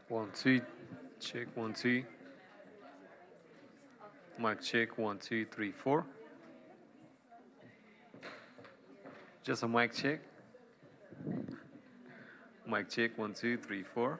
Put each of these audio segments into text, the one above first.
One, two, check, one, two. Mic check, one, two, three, four. Just a mic check. Mic check, one, two, three, four.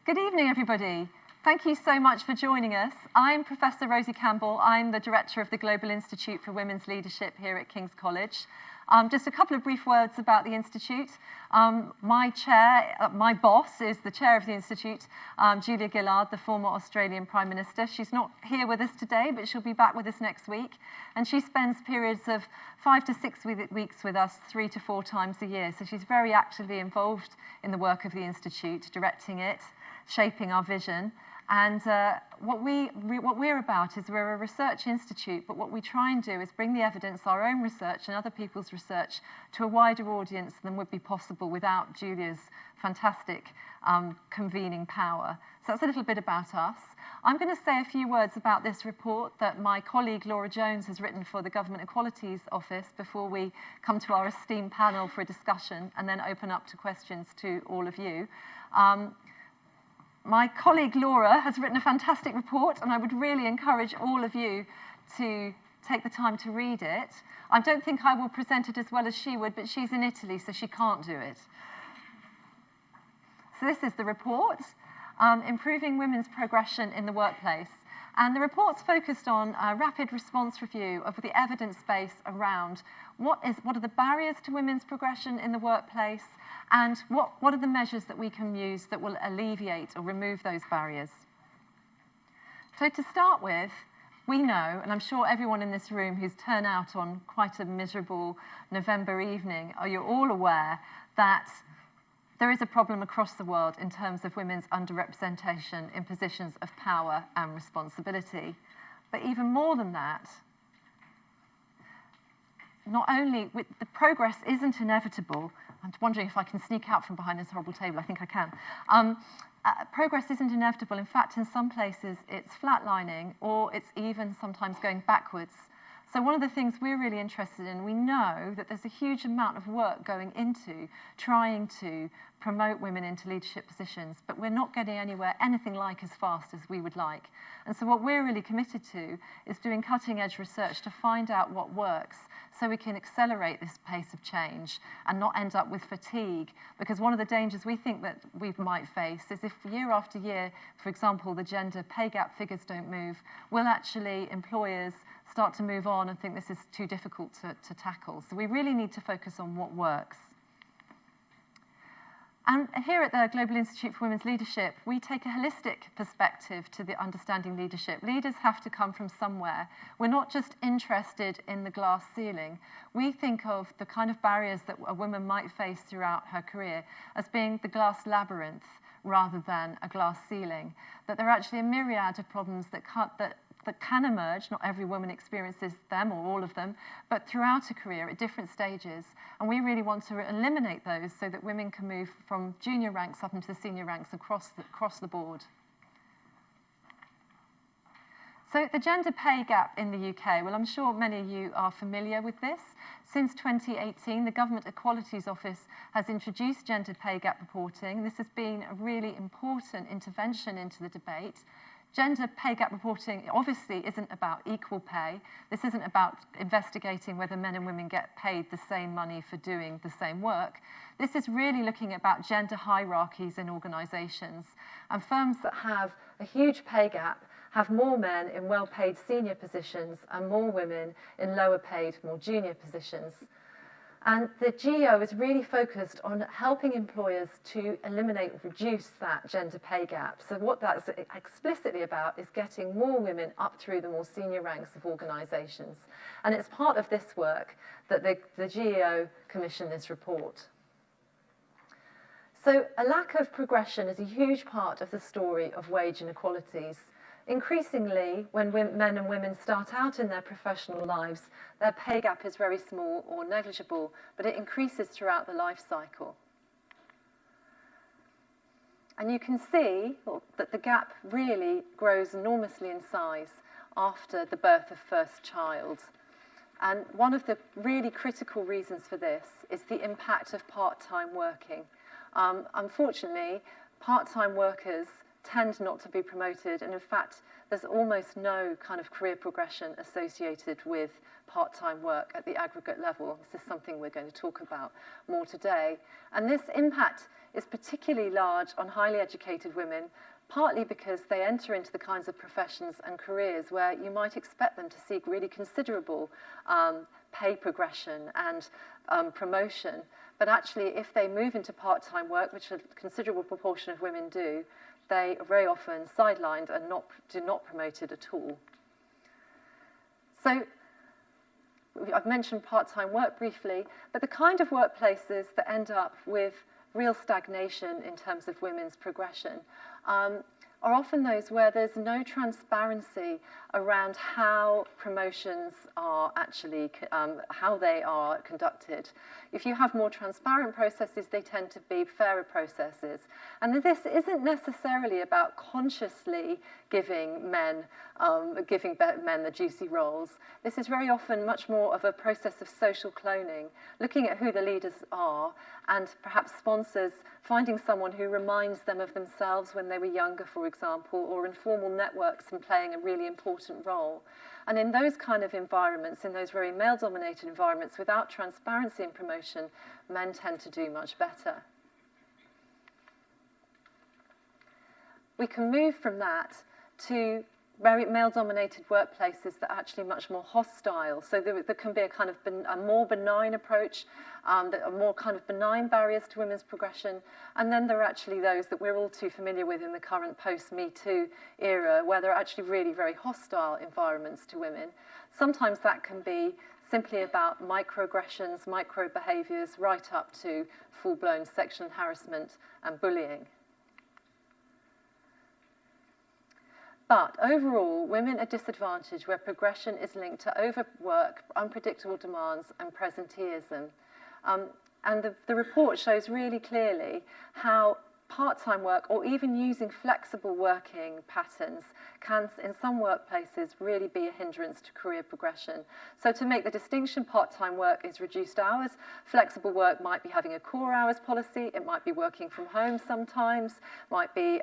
Good evening, everybody. Thank you so much for joining us. I'm Professor Rosie Campbell. I'm the Director of the Global Institute for Women's Leadership here at King's College. Just a couple of brief words about the Institute. My boss is the chair of the Institute, Julia Gillard, the former Australian Prime Minister. She's not here with us today, but she'll be back with us next week. And she spends periods of 5 to 6 weeks with us 3 to 4 times a year. So she's very actively involved in the work of the Institute, directing it, shaping our vision. And what we're about is we're a research institute, but what we try and do is bring the evidence, our own research and other people's research, to a wider audience than would be possible without Julia's fantastic convening power. So that's a little bit about us. I'm going to say a few words about this report that my colleague Laura Jones has written for the Government Equalities Office before we come to our esteemed panel for a discussion and then open up to questions to all of you. My colleague Laura has written a fantastic report, and I would really encourage all of you to take the time to read it. I don't think I will present it as well as she would, but she's in Italy, so she can't do it. So this is the report, Improving Women's Progression in the Workplace. And the report's focused on a rapid response review of the evidence base around what are the barriers to women's progression in the workplace, and what are the measures that we can use that will alleviate or remove those barriers. So to start with, we know, and I'm sure everyone in this room who's turned out on quite a miserable November evening, you're all aware that there is a problem across the world in terms of women's underrepresentation in positions of power and responsibility. But even more than that, not only the progress isn't inevitable. I'm wondering if I can sneak out from behind this horrible table. I think I can. Progress isn't inevitable. In fact, in some places, it's flatlining, or it's even sometimes going backwards. So one of the things we're really interested in, we know that there's a huge amount of work going into trying to promote women into leadership positions, but we're not getting anywhere anything like as fast as we would like. And so what we're really committed to is doing cutting-edge research to find out what works so we can accelerate this pace of change and not end up with fatigue. Because one of the dangers we think that we might face is if year after year, for example, the gender pay gap figures don't move, will actually employers start to move on and think this is too difficult to tackle. So we really need to focus on what works. And here at the Global Institute for Women's Leadership, we take a holistic perspective to the understanding leadership. Leaders have to come from somewhere. We're not just interested in the glass ceiling. We think of the kind of barriers that a woman might face throughout her career as being the glass labyrinth rather than a glass ceiling. That there are actually a myriad of problems that can emerge. Not every woman experiences them or all of them, but throughout a career at different stages. And we really want to eliminate those so that women can move from junior ranks up into the senior ranks across the board. So the gender pay gap in the UK, well, I'm sure many of you are familiar with this. Since 2018, the Government Equalities Office has introduced gender pay gap reporting. This has been a really important intervention into the debate. Gender pay gap reporting obviously isn't about equal pay. This isn't about investigating whether men and women get paid the same money for doing the same work. This is really looking about gender hierarchies in organisations. And firms that have a huge pay gap have more men in well-paid senior positions and more women in lower-paid, more junior positions. And the GEO is really focused on helping employers to eliminate or reduce that gender pay gap. So what that's explicitly about is getting more women up through the more senior ranks of organisations. And it's part of this work that the GEO commissioned this report. So a lack of progression is a huge part of the story of wage inequalities. Increasingly, when men and women start out in their professional lives, their pay gap is very small or negligible, but it increases throughout the life cycle. And you can see that the gap really grows enormously in size after the birth of first child. And one of the really critical reasons for this is the impact of part-time working. Unfortunately, part-time workers tend not to be promoted, and in fact, there's almost no kind of career progression associated with part-time work at the aggregate level. This is something we're going to talk about more today. And this impact is particularly large on highly educated women, partly because they enter into the kinds of professions and careers where you might expect them to seek really considerable pay progression and promotion. But actually, if they move into part-time work, which a considerable proportion of women do, they are very often sidelined and do not promoted at all. So I've mentioned part-time work briefly, but the kind of workplaces that end up with real stagnation in terms of women's progression are often those where there's no transparency around how promotions are actually, how they are conducted. If you have more transparent processes, they tend to be fairer processes. And this isn't necessarily about consciously giving men the juicy roles. This is very often much more of a process of social cloning, looking at who the leaders are, and perhaps sponsors finding someone who reminds them of themselves when they were younger, for example, or informal networks and playing a really important role. And in those kind of environments, in those very male-dominated environments, without transparency in promotion, men tend to do much better. We can move from that to very male-dominated workplaces that are actually much more hostile. So there can be a kind of a more benign approach, that are more kind of benign barriers to women's progression. And then there are actually those that we're all too familiar with in the current post-Me Too era, where there are actually really very hostile environments to women. Sometimes that can be simply about microaggressions, micro-behaviours, right up to full-blown sexual harassment and bullying. But overall, women are disadvantaged where progression is linked to overwork, unpredictable demands, and presenteeism. And the report shows really clearly how part-time work, or even using flexible working patterns, can, in some workplaces, really be a hindrance to career progression. So to make the distinction, part-time work is reduced hours. Flexible work might be having a core hours policy. It might be working from home sometimes, might be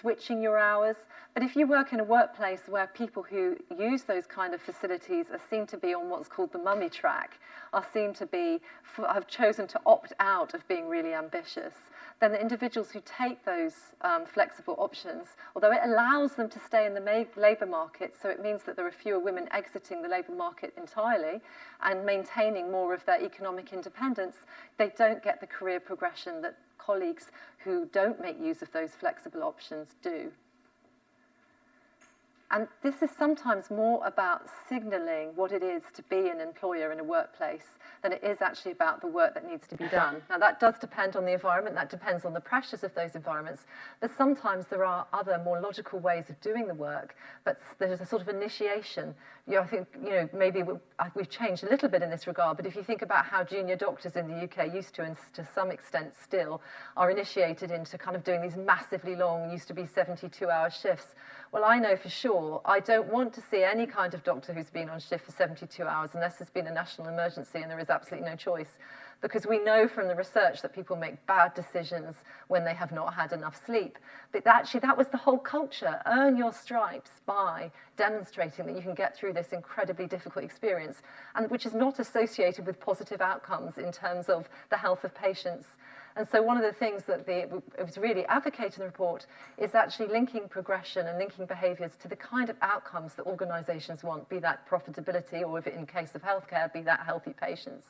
switching your hours. But if you work in a workplace where people who use those kind of facilities are seen to be on what's called the mummy track, are seen to be, have chosen to opt out of being really ambitious, then the individuals who take those flexible options, although it allows them to stay in the labour market, so it means that there are fewer women exiting the labour market entirely and maintaining more of their economic independence, they don't get the career progression that colleagues who don't make use of those flexible options do. And this is sometimes more about signalling what it is to be an employer in a workplace than it is actually about the work that needs to be done. Now, that does depend on the environment, that depends on the pressures of those environments, but sometimes there are other more logical ways of doing the work, but there's a sort of initiation. I think, maybe we've changed a little bit in this regard, but if you think about how junior doctors in the UK used to, and to some extent still, are initiated into kind of doing these massively long, used to be 72-hour shifts. Well, I know for sure I don't want to see any kind of doctor who's been on shift for 72 hours unless there's been a national emergency and there is absolutely no choice. Because we know from the research that people make bad decisions when they have not had enough sleep. But actually, that was the whole culture. Earn your stripes by demonstrating that you can get through this incredibly difficult experience, and which is not associated with positive outcomes in terms of the health of patients. And so one of the things that it was really advocated in the report is actually linking progression and linking behaviours to the kind of outcomes that organisations want, be that profitability, or if in case of healthcare, be that healthy patients.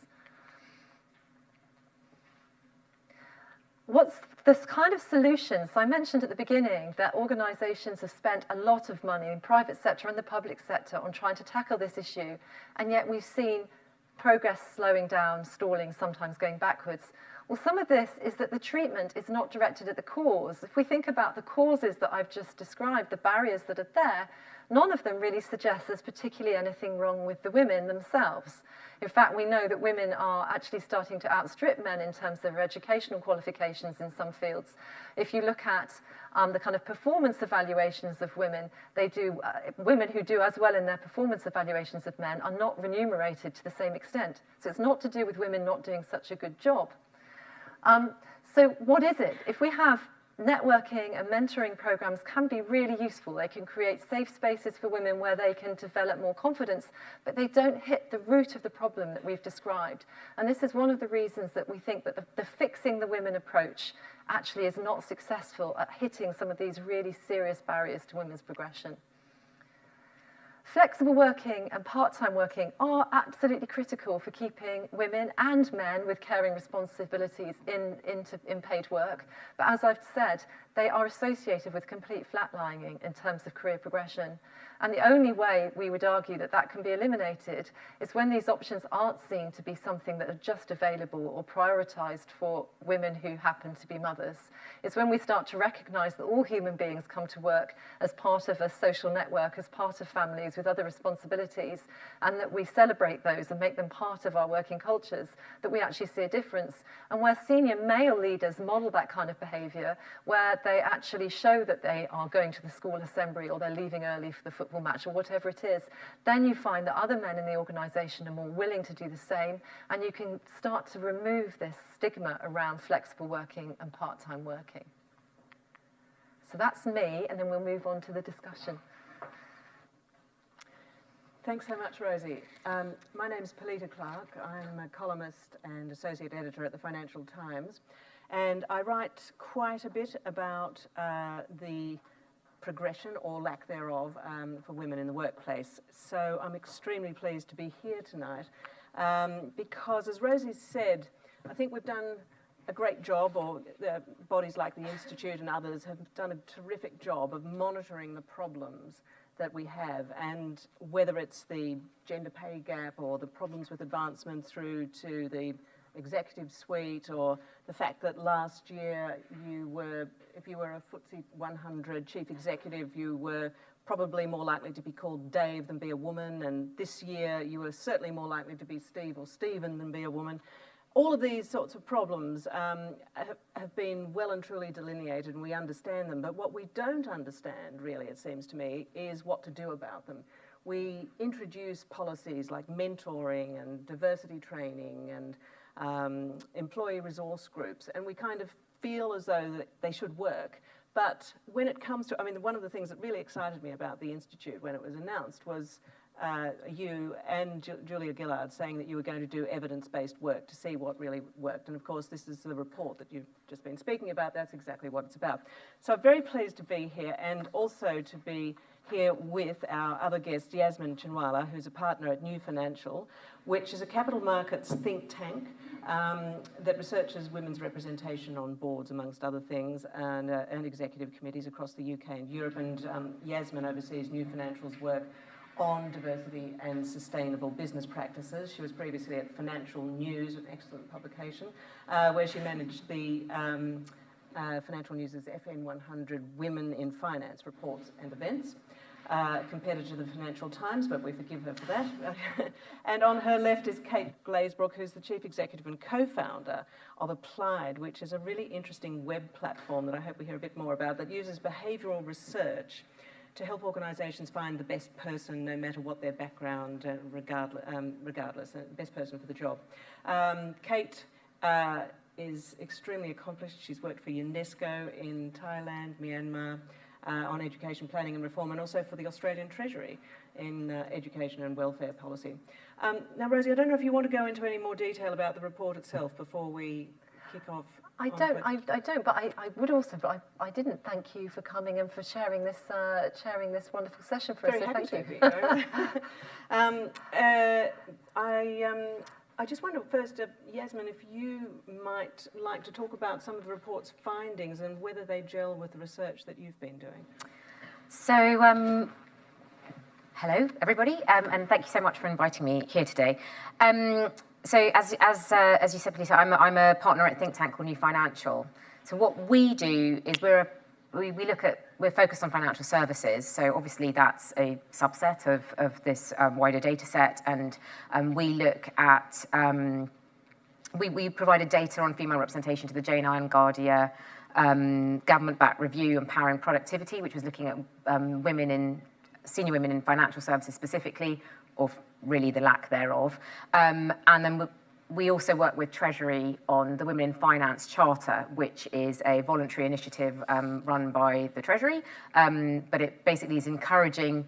What's this kind of solutions? I mentioned at the beginning that organisations have spent a lot of money in private sector and the public sector on trying to tackle this issue, and yet we've seen progress slowing down, stalling, sometimes going backwards. Well, some of this is that the treatment is not directed at the cause. If we think about the causes that I've just described, the barriers that are there, none of them really suggest there's particularly anything wrong with the women themselves. In fact, we know that women are actually starting to outstrip men in terms of their educational qualifications in some fields. If you look at the kind of performance evaluations of women, women who do as well in their performance evaluations of men are not remunerated to the same extent. So it's not to do with women not doing such a good job. So what is it? If we have networking and mentoring programs can be really useful. They can create safe spaces for women where they can develop more confidence, but they don't hit the root of the problem that we've described. And this is one of the reasons that we think that the fixing the women approach actually is not successful at hitting some of these really serious barriers to women's progression. Flexible working and part-time working are absolutely critical for keeping women and men with caring responsibilities in paid work. But as I've said, they are associated with complete flatlining in terms of career progression. And the only way we would argue that that can be eliminated is when these options aren't seen to be something that are just available or prioritised for women who happen to be mothers. It's when we start to recognise that all human beings come to work as part of a social network, as part of families with other responsibilities, and that we celebrate those and make them part of our working cultures, that we actually see a difference. And where senior male leaders model that kind of behaviour, where they actually show that they are going to the school assembly or they're leaving early for the football match or whatever it is, then you find that other men in the organisation are more willing to do the same, and you can start to remove this stigma around flexible working and part-time working. So that's me, and then we'll move on to the discussion. Thanks so much, Rosie. My name's Polita Clark. I'm a columnist and associate editor at the Financial Times, and I write quite a bit about the progression or lack thereof for women in the workplace. So I'm extremely pleased to be here tonight because, as Rosie said, I think we've done a great job, or bodies like the Institute and others have done a terrific job of monitoring the problems that we have, and whether it's the gender pay gap or the problems with advancement through to the executive suite, or the fact that last year if you were a FTSE 100 chief executive, you were probably more likely to be called Dave than be a woman, and this year you were certainly more likely to be Steve or Stephen than be a woman. All of these sorts of problems have been well and truly delineated, and we understand them. But what we don't understand, really, it seems to me, is what to do about them. We introduce policies like mentoring and diversity training and employee resource groups, and we kind of feel as though that they should work. But when it comes to, I mean, one of the things that really excited me about the Institute when it was announced was you and Julia Gillard saying that you were going to do evidence-based work to see what really worked. And of course, this is the report that you've just been speaking about. That's exactly what it's about. So I'm very pleased to be here, and also to be here with our other guest, Yasmin Chinwala, who's a partner at New Financial, which is a capital markets think tank that researches women's representation on boards, amongst other things, and executive committees across the UK and Europe. And Yasmin oversees New Financial's work on diversity and sustainable business practices. She was previously at Financial News, an excellent publication, where she managed the Financial News' FN 100 Women in Finance reports and events, competitor to the Financial Times, but we forgive her for that. And on her left is Kate Glazebrook, who's the chief executive and co-founder of Applied, which is a really interesting web platform that I hope we hear a bit more about, that uses behavioural research to help organisations find the best person, no matter what their background, regardless, the best person for the job. Kate is extremely accomplished. She's worked for UNESCO in Thailand, Myanmar, on education planning and reform, and also for the Australian Treasury in education and welfare policy. Now, Rosie, I don't know if you want to go into any more detail about the report itself before we kick off. I don't, but I would also, but I didn't thank you for coming and for sharing this wonderful session for us. Very happy Thank you. I just wonder first, Yasmin, if you might like to talk about some of the report's findings and whether they gel with the research that you've been doing. So, hello everybody, and thank you so much for inviting me here today. So as you said, Polita, I'm a partner at a think tank called New Financial. So what we do is we're focused on financial services. So obviously that's a subset of this wider data set, and we look at we provided data on female representation to the Jane Iron Guardia government-backed review Empowering Productivity, which was looking at senior women in financial services specifically, or really the lack thereof. And then we also work with Treasury on the Women in Finance Charter, which is a voluntary initiative run by the Treasury, but it basically is encouraging,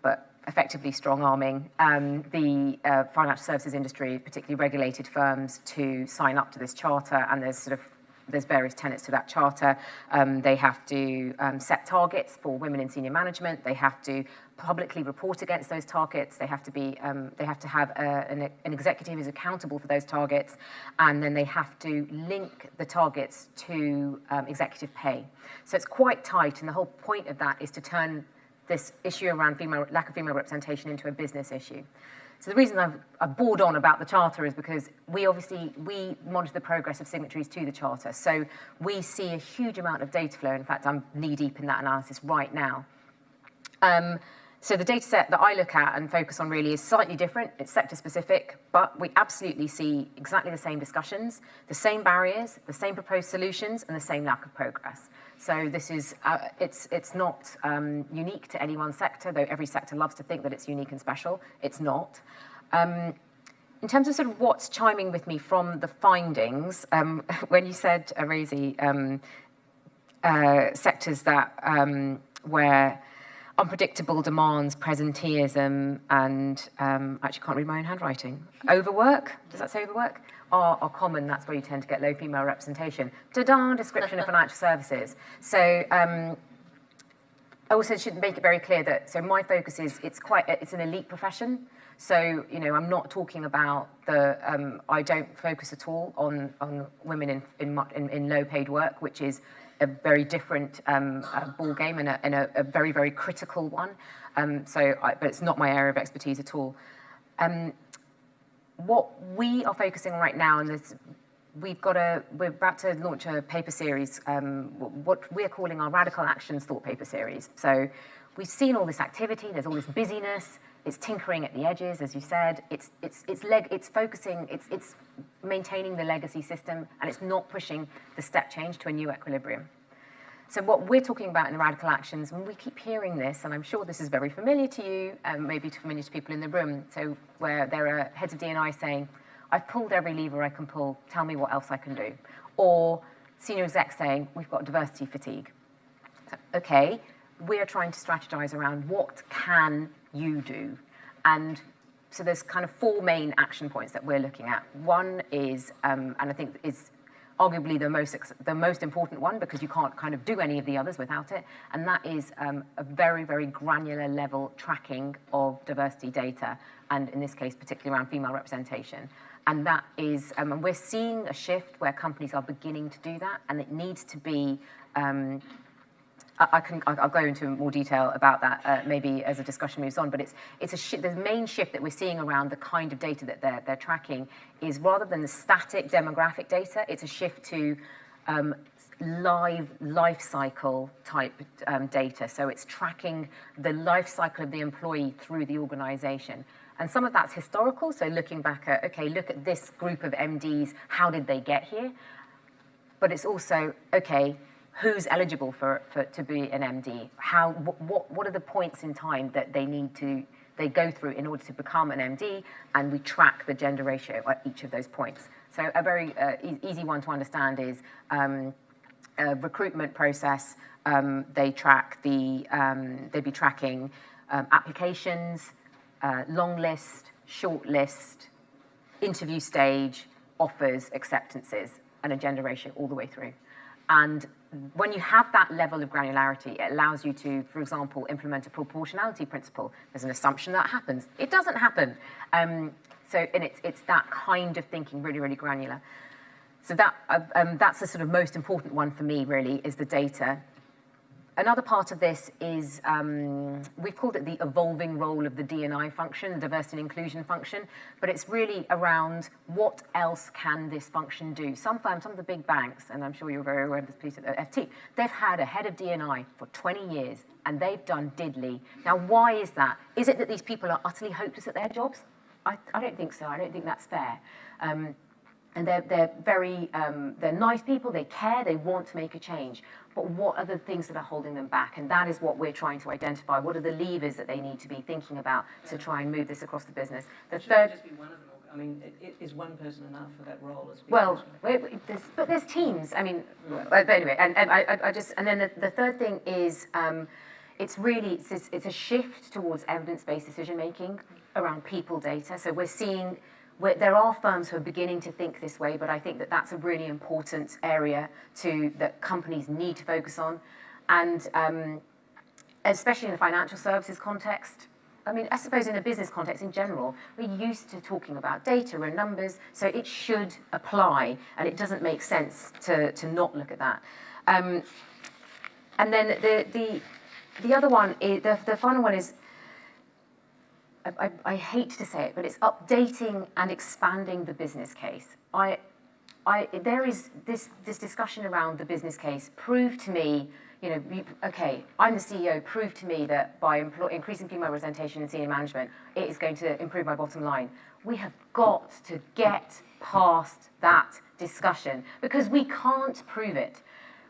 but effectively strong-arming the financial services industry, particularly regulated firms, to sign up to this charter. And there's various tenets to that charter. They have to set targets for women in senior management. They have to publicly report against those targets. They have to have an executive who's accountable for those targets, and then they have to link the targets to executive pay. So it's quite tight, and the whole point of that is to turn this issue around lack of female representation into a business issue. So the reason I've bored on about the Charter is because we monitor the progress of signatories to the Charter. So we see a huge amount of data flow. In fact, I'm knee-deep in that analysis right now. So the data set that I look at and focus on really is slightly different. It's sector-specific, but we absolutely see exactly the same discussions, the same barriers, the same proposed solutions, and the same lack of progress. So this is, it's not unique to any one sector, though every sector loves to think that it's unique and special. It's not. In terms of sort of what's chiming with me from the findings, when you said, Rosie, sectors that where unpredictable demands, presenteeism, and actually can't read my own handwriting. Overwork, does that say overwork? Are common. That's where you tend to get low female representation. Ta-da, description of financial services. So I also should make it very clear that, so my focus is, it's an elite profession. So, you know, I'm not talking about I don't focus at all on women in low paid work, which is a very different ball game and a very, very critical one. But it's not my area of expertise at all. What we are focusing on right now, and we're about to launch a paper series, what we're calling our Radical Actions Thought Paper Series. So we've seen all this activity, there's all this busyness, it's tinkering at the edges, as you said, it's focusing, it's maintaining the legacy system, and it's not pushing the step change to a new equilibrium. So what we're talking about in the Radical Actions, and we keep hearing this, and I'm sure this is very familiar to you, maybe familiar to people in the room, so where there are heads of D&I saying, I've pulled every lever I can pull, tell me what else I can do. Or senior execs saying, we've got diversity fatigue. So, okay, we're trying to strategize around what can you do? And so there's kind of four main action points that we're looking at. One is, and I think is arguably the most important one, because you can't kind of do any of the others without it, and that is a very, very granular level tracking of diversity data, and in this case, particularly around female representation. And that is, and we're seeing a shift where companies are beginning to do that, and it needs to be, I'll go into more detail about that maybe as the discussion moves on, but the main shift that we're seeing around the kind of data that they're tracking is, rather than the static demographic data, it's a shift to life cycle type data. So it's tracking the life cycle of the employee through the organization. And some of that's historical, so looking back at, okay, look at this group of MDs, how did they get here? But it's also, okay, who's eligible to be an MD? What are the points in time that they go through in order to become an MD? And we track the gender ratio at each of those points. So a very easy one to understand is a recruitment process. They'd be tracking applications, long list, short list, interview stage, offers, acceptances, and a gender ratio all the way through. And when you have that level of granularity, it allows you to, for example, implement a proportionality principle. There's an assumption that happens. It doesn't happen. And it's that kind of thinking, really, really granular. So that's the sort of most important one for me, really, is the data. Another part of this is, we've called it the evolving role of the D&I function, the diversity and inclusion function, but it's really around what else can this function do. Some firms, some of the big banks, and I'm sure you're very aware of this piece at FT, they've had a head of D&I for 20 years, and they've done diddly. Now, why is that? Is it that these people are utterly hopeless at their jobs? I don't think so. I don't think that's fair. And they're very, they're nice people, they care, they want to make a change. But what are the things that are holding them back? And that is what we're trying to identify. What are the levers that they need to be thinking about to try and move this across the business? The third, just be one of them. I mean, is one person enough for that role? As Well, there's teams. I mean, but anyway, and I just, and then the third thing is, it's really, it's a shift towards evidence-based decision-making around people data. So we're seeing, there are firms who are beginning to think this way, but I think that that's a really important area that companies need to focus on. And especially in the financial services context, I mean, I suppose in a business context in general, we're used to talking about data and numbers, so it should apply, and it doesn't make sense to not look at that. And then the other one, is, the final one is, I hate to say it, but it's updating and expanding the business case. There is this discussion around the business case. Prove to me, okay, I'm the CEO, prove to me that by increasing female representation in senior management, it is going to improve my bottom line. We have got to get past that discussion because we can't prove it.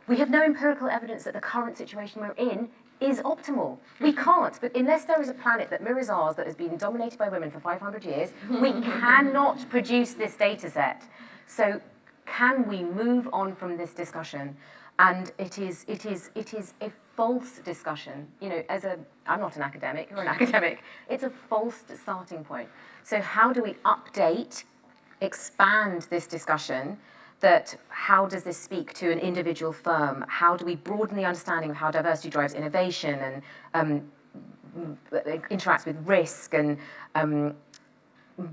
We have no empirical evidence that the current situation we're in is optimal. We can't, but unless there is a planet that mirrors ours that has been dominated by women for 500 years, we cannot produce this data set. So can we move on from this discussion? And it is a false discussion. I'm not an academic, you're an academic. It's a false starting point. So how do we update, expand this discussion? How does this speak to an individual firm? How do we broaden the understanding of how diversity drives innovation and interacts with risk and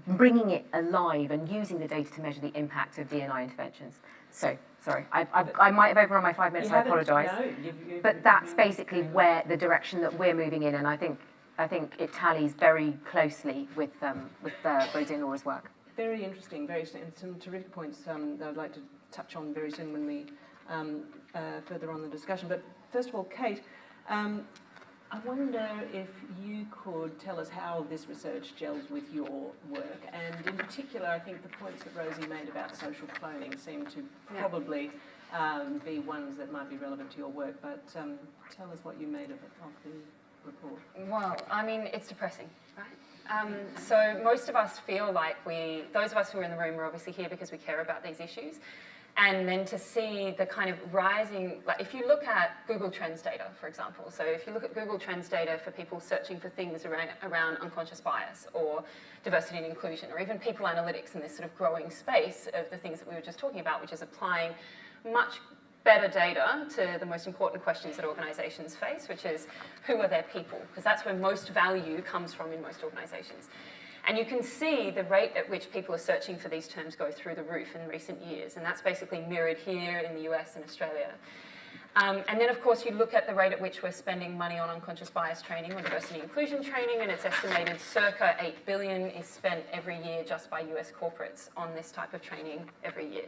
bringing it alive and using the data to measure the impact of D&I interventions? So, sorry, I might have overrun my 5 minutes, I apologise. No, but that's basically where the direction that we're moving in, and I think it tallies very closely with Rosie and Laura's work. Very interesting, and some terrific points that I'd like to touch on very soon when we further on the discussion. But first of all, Kate, I wonder if you could tell us how this research gels with your work, and in particular, I think the points that Rosie made about social cloning seem to probably be ones that might be relevant to your work, but tell us what you made of the report. Well, I mean, it's depressing, right? So most of us feel like those of us who are in the room are obviously here because we care about these issues. And then to see the kind of rising, like if you look at Google Trends data, for example, so if you look at Google Trends data for people searching for things around unconscious bias or diversity and inclusion, or even people analytics in this sort of growing space of the things that we were just talking about, which is applying much better data to the most important questions that organisations face, which is who are their people? Because that's where most value comes from in most organisations. And you can see the rate at which people are searching for these terms go through the roof in recent years, and that's basically mirrored here in the US and Australia. And then, of course, you look at the rate at which we're spending money on unconscious bias training or diversity and inclusion training, and it's estimated circa $8 billion is spent every year just by US corporates on this type of training every year.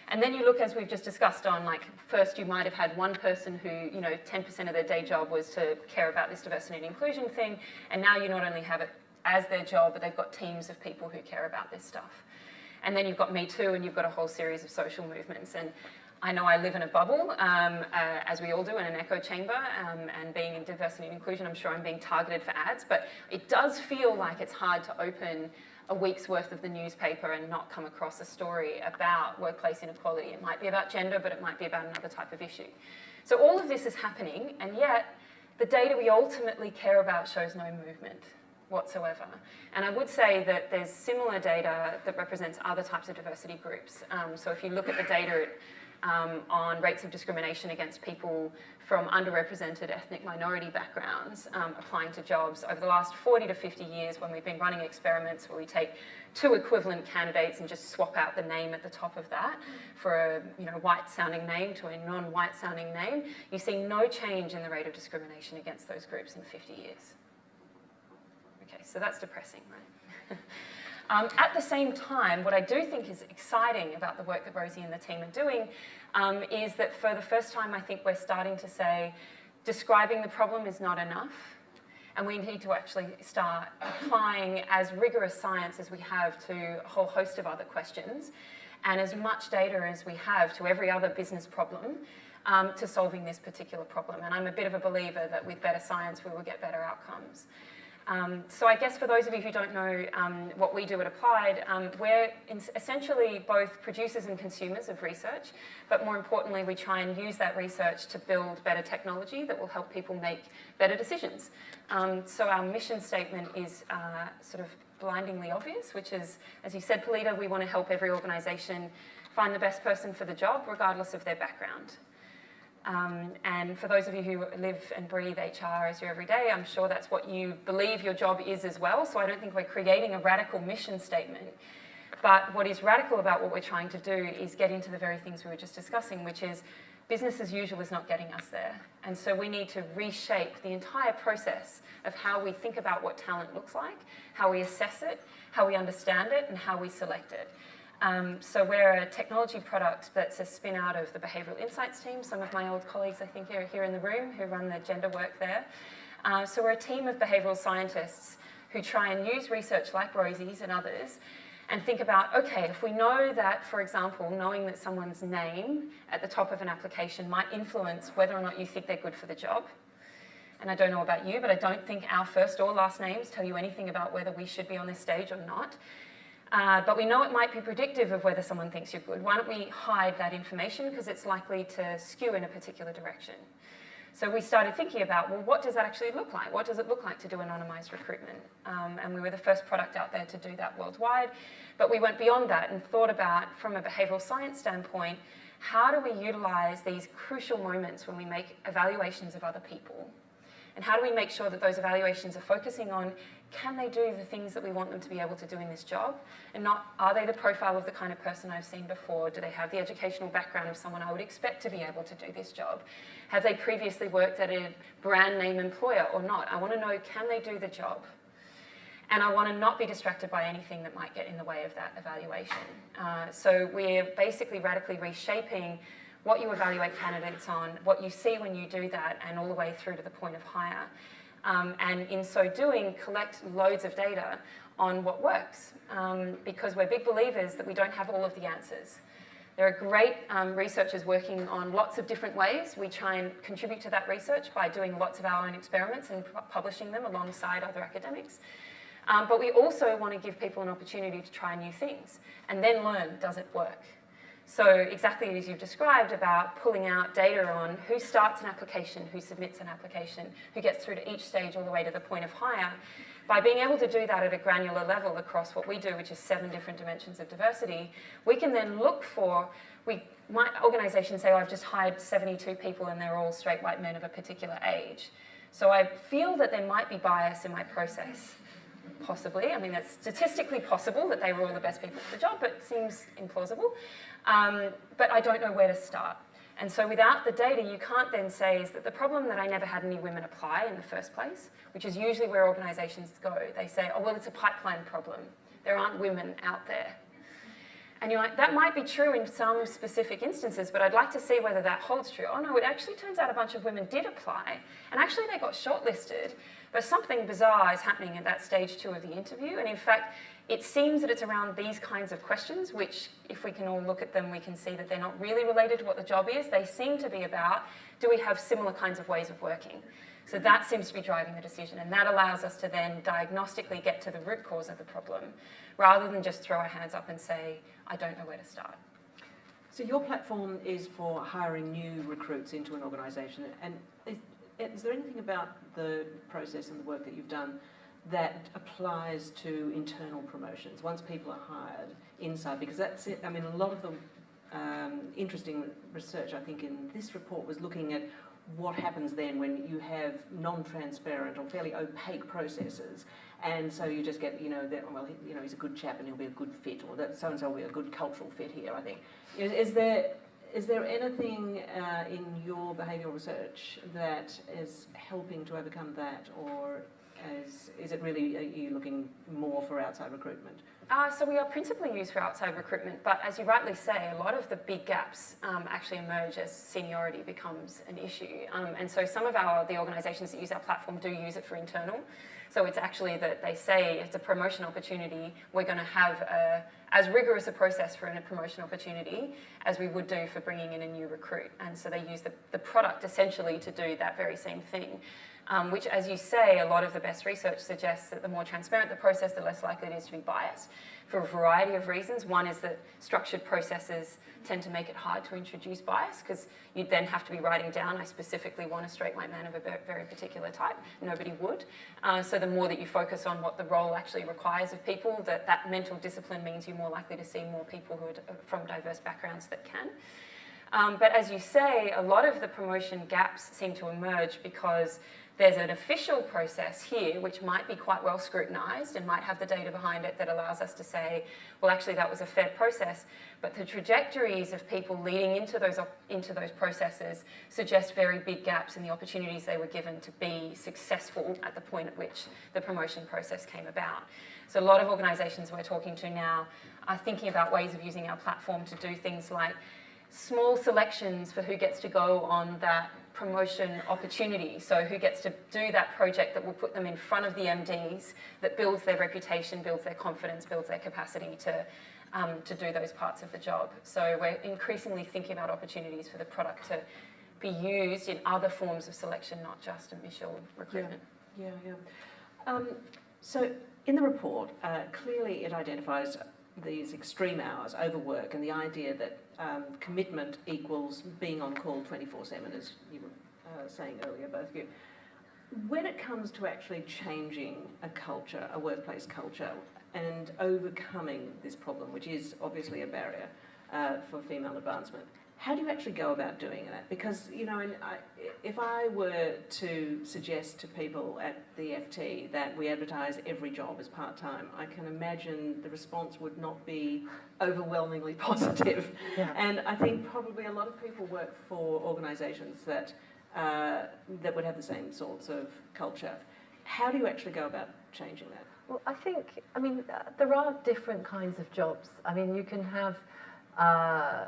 And then you look, as we've just discussed, on like first you might have had one person who, 10% of their day job was to care about this diversity and inclusion thing, and now you not only have it as their job, but they've got teams of people who care about this stuff. And then you've got Me Too, and you've got a whole series of social movements. And I know I live in a bubble, as we all do, in an echo chamber, and being in diversity and inclusion, I'm sure I'm being targeted for ads, but it does feel like it's hard to open a week's worth of the newspaper and not come across a story about workplace inequality. It might be about gender, but it might be about another type of issue. So all of this is happening, and yet the data we ultimately care about shows no movement whatsoever. And I would say that there's similar data that represents other types of diversity groups. So if you look at the data on rates of discrimination against people from underrepresented ethnic minority backgrounds applying to jobs over the last 40 to 50 years, when we've been running experiments where we take two equivalent candidates and just swap out the name at the top of that for a white-sounding name to a non-white-sounding name, you see no change in the rate of discrimination against those groups in 50 years. Okay, so that's depressing, right? At the same time, what I do think is exciting about the work that Rosie and the team are doing is that for the first time, I think we're starting to say describing the problem is not enough, and we need to actually start applying as rigorous science as we have to a whole host of other questions, and as much data as we have to every other business problem to solving this particular problem. And I'm a bit of a believer that with better science, we will get better outcomes. So I guess for those of you who don't know what we do at Applied, we're essentially both producers and consumers of research, but more importantly, we try and use that research to build better technology that will help people make better decisions. So our mission statement is sort of blindingly obvious, which is, as you said, Polita, we want to help every organisation find the best person for the job, regardless of their background. And for those of you who live and breathe HR as your everyday, I'm sure that's what you believe your job is as well. So I don't think we're creating a radical mission statement. But what is radical about what we're trying to do is get into the very things we were just discussing, which is business as usual is not getting us there. And so we need to reshape the entire process of how we think about what talent looks like, how we assess it, how we understand it, and how we select it. So we're a technology product that's a spin out of the Behavioural Insights team. Some of my old colleagues, I think, are here in the room who run the gender work there. So we're a team of behavioural scientists who try and use research like Rosie's and others and think about, okay, if we know that, for example, knowing that someone's name at the top of an application might influence whether or not you think they're good for the job. And I don't know about you, but I don't think our first or last names tell you anything about whether we should be on this stage or not. But we know it might be predictive of whether someone thinks you're good. Why don't we hide that information, because it's likely to skew in a particular direction. So we started thinking about, well, what does that actually look like? What does it look like to do anonymised recruitment? And we were the first product out there to do that worldwide. But we went beyond that and thought about, from a behavioural science standpoint, how do we utilise these crucial moments when we make evaluations of other people? And how do we make sure that those evaluations are focusing on, can they do the things that we want them to be able to do in this job? And not, are they the profile of the kind of person I've seen before? Do they have the educational background of someone I would expect to be able to do this job? Have they previously worked at a brand name employer or not? I want to know, can they do the job? And I want to not be distracted by anything that might get in the way of that evaluation. So we're basically radically reshaping what you evaluate candidates on, what you see when you do that, and all the way through to the point of hire. And in so doing, collect loads of data on what works, because we're big believers that we don't have all of the answers. There are great researchers working on lots of different ways. We try and contribute to that research by doing lots of our own experiments and publishing them alongside other academics. But we also want to give people an opportunity to try new things and then learn, does it work? So exactly as you've described about pulling out data on who starts an application, who submits an application, who gets through to each stage all the way to the point of hire, by being able to do that at a granular level across what we do, which is 7 different dimensions of diversity, we can then look for, my organisation say, oh, I've just hired 72 people and they're all straight white men of a particular age. So I feel that there might be bias in my process. Possibly. I mean, it's statistically possible that they were all the best people for the job, but it seems implausible. But I don't know where to start. And so without the data, you can't then say is that the problem that I never had any women apply in the first place, which is usually where organisations go. They say, oh, well, it's a pipeline problem. There aren't women out there. And you're like, that might be true in some specific instances, but I'd like to see whether that holds true. Oh no, it actually turns out a bunch of women did apply, and actually they got shortlisted, but something bizarre is happening at that stage 2 of the interview, and in fact, it seems that it's around these kinds of questions, which if we can all look at them, we can see that they're not really related to what the job is. They seem to be about, do we have similar kinds of ways of working? So that seems to be driving the decision, and that allows us to then diagnostically get to the root cause of the problem, rather than just throw our hands up and say, I don't know where to start. So your platform is for hiring new recruits into an organisation, and is there anything about the process and the work that you've done that applies to internal promotions, once people are hired inside? Because that's it. I mean, a lot of the interesting research, I think, in this report was looking at what happens then when you have non-transparent or fairly opaque processes, and so you just get, that, well, he's a good chap and he'll be a good fit, or that so-and-so will be a good cultural fit here, I think. Is there anything in your behavioural research that is helping to overcome that, or is it really, are you looking more for outside recruitment? So we are principally used for outside recruitment, but as you rightly say, a lot of the big gaps actually emerge as seniority becomes an issue. And so some of the organisations that use our platform do use it for internal. So it's actually that they say it's a promotion opportunity. We're going to have as rigorous a process for a promotion opportunity as we would do for bringing in a new recruit. And so they use the product essentially to do that very same thing. which, as you say, a lot of the best research suggests that the more transparent the process, the less likely it is to be biased, for a variety of reasons. One is that structured processes tend to make it hard to introduce bias, because you'd then have to be writing down, I specifically want a straight white man of a very particular type. Nobody would. So the more that you focus on what the role actually requires of people, that mental discipline means you're more likely to see more people who are from diverse backgrounds that can. But as you say, a lot of the promotion gaps seem to emerge because there's an official process here which might be quite well scrutinised and might have the data behind it that allows us to say, well, actually that was a fair process. But the trajectories of people leading into those processes suggest very big gaps in the opportunities they were given to be successful at the point at which the promotion process came about. So a lot of organisations we're talking to now are thinking about ways of using our platform to do things like small selections for who gets to go on that promotion opportunity. So who gets to do that project that will put them in front of the MDs, that builds their reputation, builds their confidence, builds their capacity to do those parts of the job. So we're increasingly thinking about opportunities for the product to be used in other forms of selection, not just initial recruitment. So in the report, clearly it identifies these extreme hours, overwork, and the idea that commitment equals being on call 24/7, as you were saying earlier, both of you. When it comes to actually changing a culture, a workplace culture, and overcoming this problem, which is obviously a barrier for female advancement, how do you actually go about doing that? Because, you know, if I were to suggest to people at the FT that we advertise every job as part-time, I can imagine the response would not be overwhelmingly positive. Yeah. And I think probably a lot of people work for organisations that would have the same sorts of culture. How do you actually go about changing that? Well, I mean, there are different kinds of jobs. I mean, you can have, I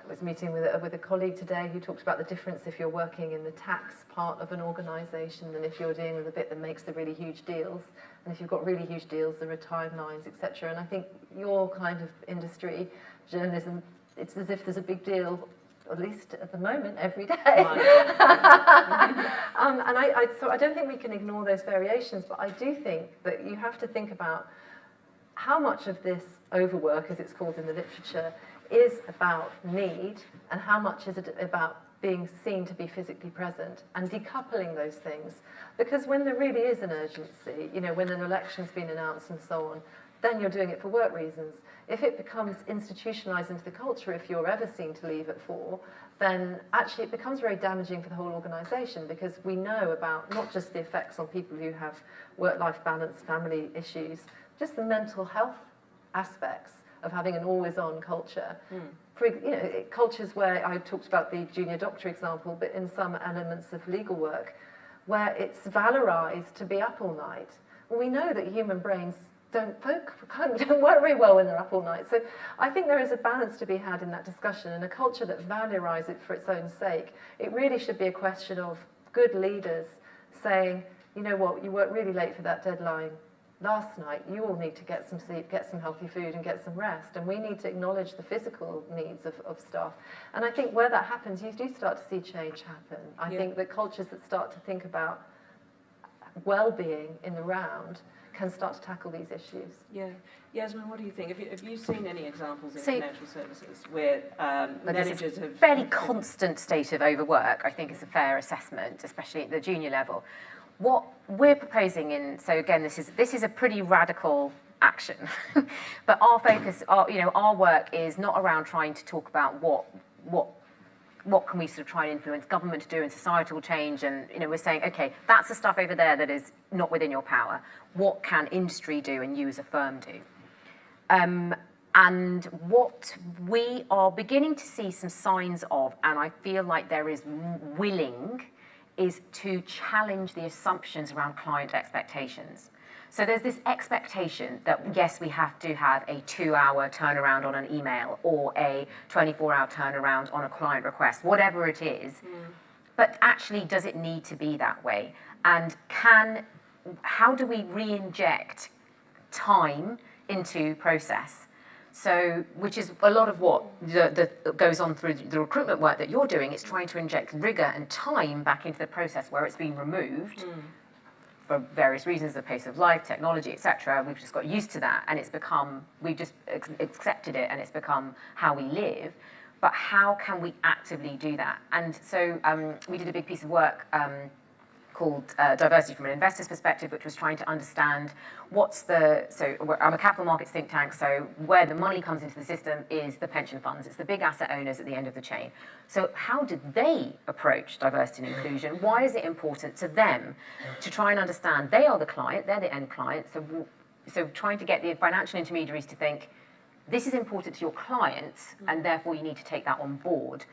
was meeting with a colleague today who talked about the difference if you're working in the tax part of an organisation and if you're dealing with the bit that makes the really huge deals. And if you've got really huge deals, there are timelines, etc. And I think your kind of industry, journalism, it's as if there's a big deal, at least at the moment, every day. So I don't think we can ignore those variations, but I do think that you have to think about how much of this overwork, as it's called in the literature, is about need and how much is it about being seen to be physically present, and decoupling those things. Because when there really is an urgency, you know, when an election's been announced and so on, then you're doing it for work reasons. If it becomes institutionalised into the culture, if you're ever seen to leave at 4, then actually it becomes very damaging for the whole organisation, because we know about not just the effects on people who have work-life balance, family issues, just the mental health aspects of having an always-on culture. For, you know, cultures where I talked about the junior doctor example, but in some elements of legal work, where it's valorised to be up all night. Well, we know that human brains don't work very well when they're up all night. So I think there is a balance to be had in that discussion, and a culture that valorises it for its own sake. It really should be a question of good leaders saying, you know what, you worked really late for that deadline last night, you all need to get some sleep, get some healthy food and get some rest, and we need to acknowledge the physical needs of staff. And I think where that happens, you do start to see change happen. I think that cultures that start to think about well-being in the round can start to tackle these issues. Yeah. Yasmin, what do you think? Have you seen any examples in financial services where managers have... fairly constant state of overwork, I think is a fair assessment, especially at the junior level. What we're proposing so again, this is a pretty radical action, but our focus, our work is not around trying to talk about what can we sort of try and influence government to do in societal change, and we're saying, okay, that's the stuff over there that is not within your power. What can industry do and you as a firm do? And what we are beginning to see some signs of, and I feel like there is willing, is to challenge the assumptions around client expectations. So there's this expectation that, yes, we have to have a 2-hour turnaround on an email or a 24-hour turnaround on a client request, whatever it is. But actually, does it need to be that way? And how do we re-inject time into process? So, which is a lot of what goes on through the recruitment work that you're doing. It's trying to inject rigor and time back into the process where it's been removed for various reasons, the pace of life, technology, etc. We've just got used to that, and it's become, we've just accepted it, and it's become how we live. But how can we actively do that? And so we did a big piece of work called Diversity from an Investor's Perspective, which was trying to understand I'm a capital markets think tank, so where the money comes into the system is the pension funds. It's the big asset owners at the end of the chain. So how did they approach diversity and inclusion? Why is it important to them to try and understand they are the client, they're the end client, so trying to get the financial intermediaries to think, this is important to your clients, and therefore you need to take that on board.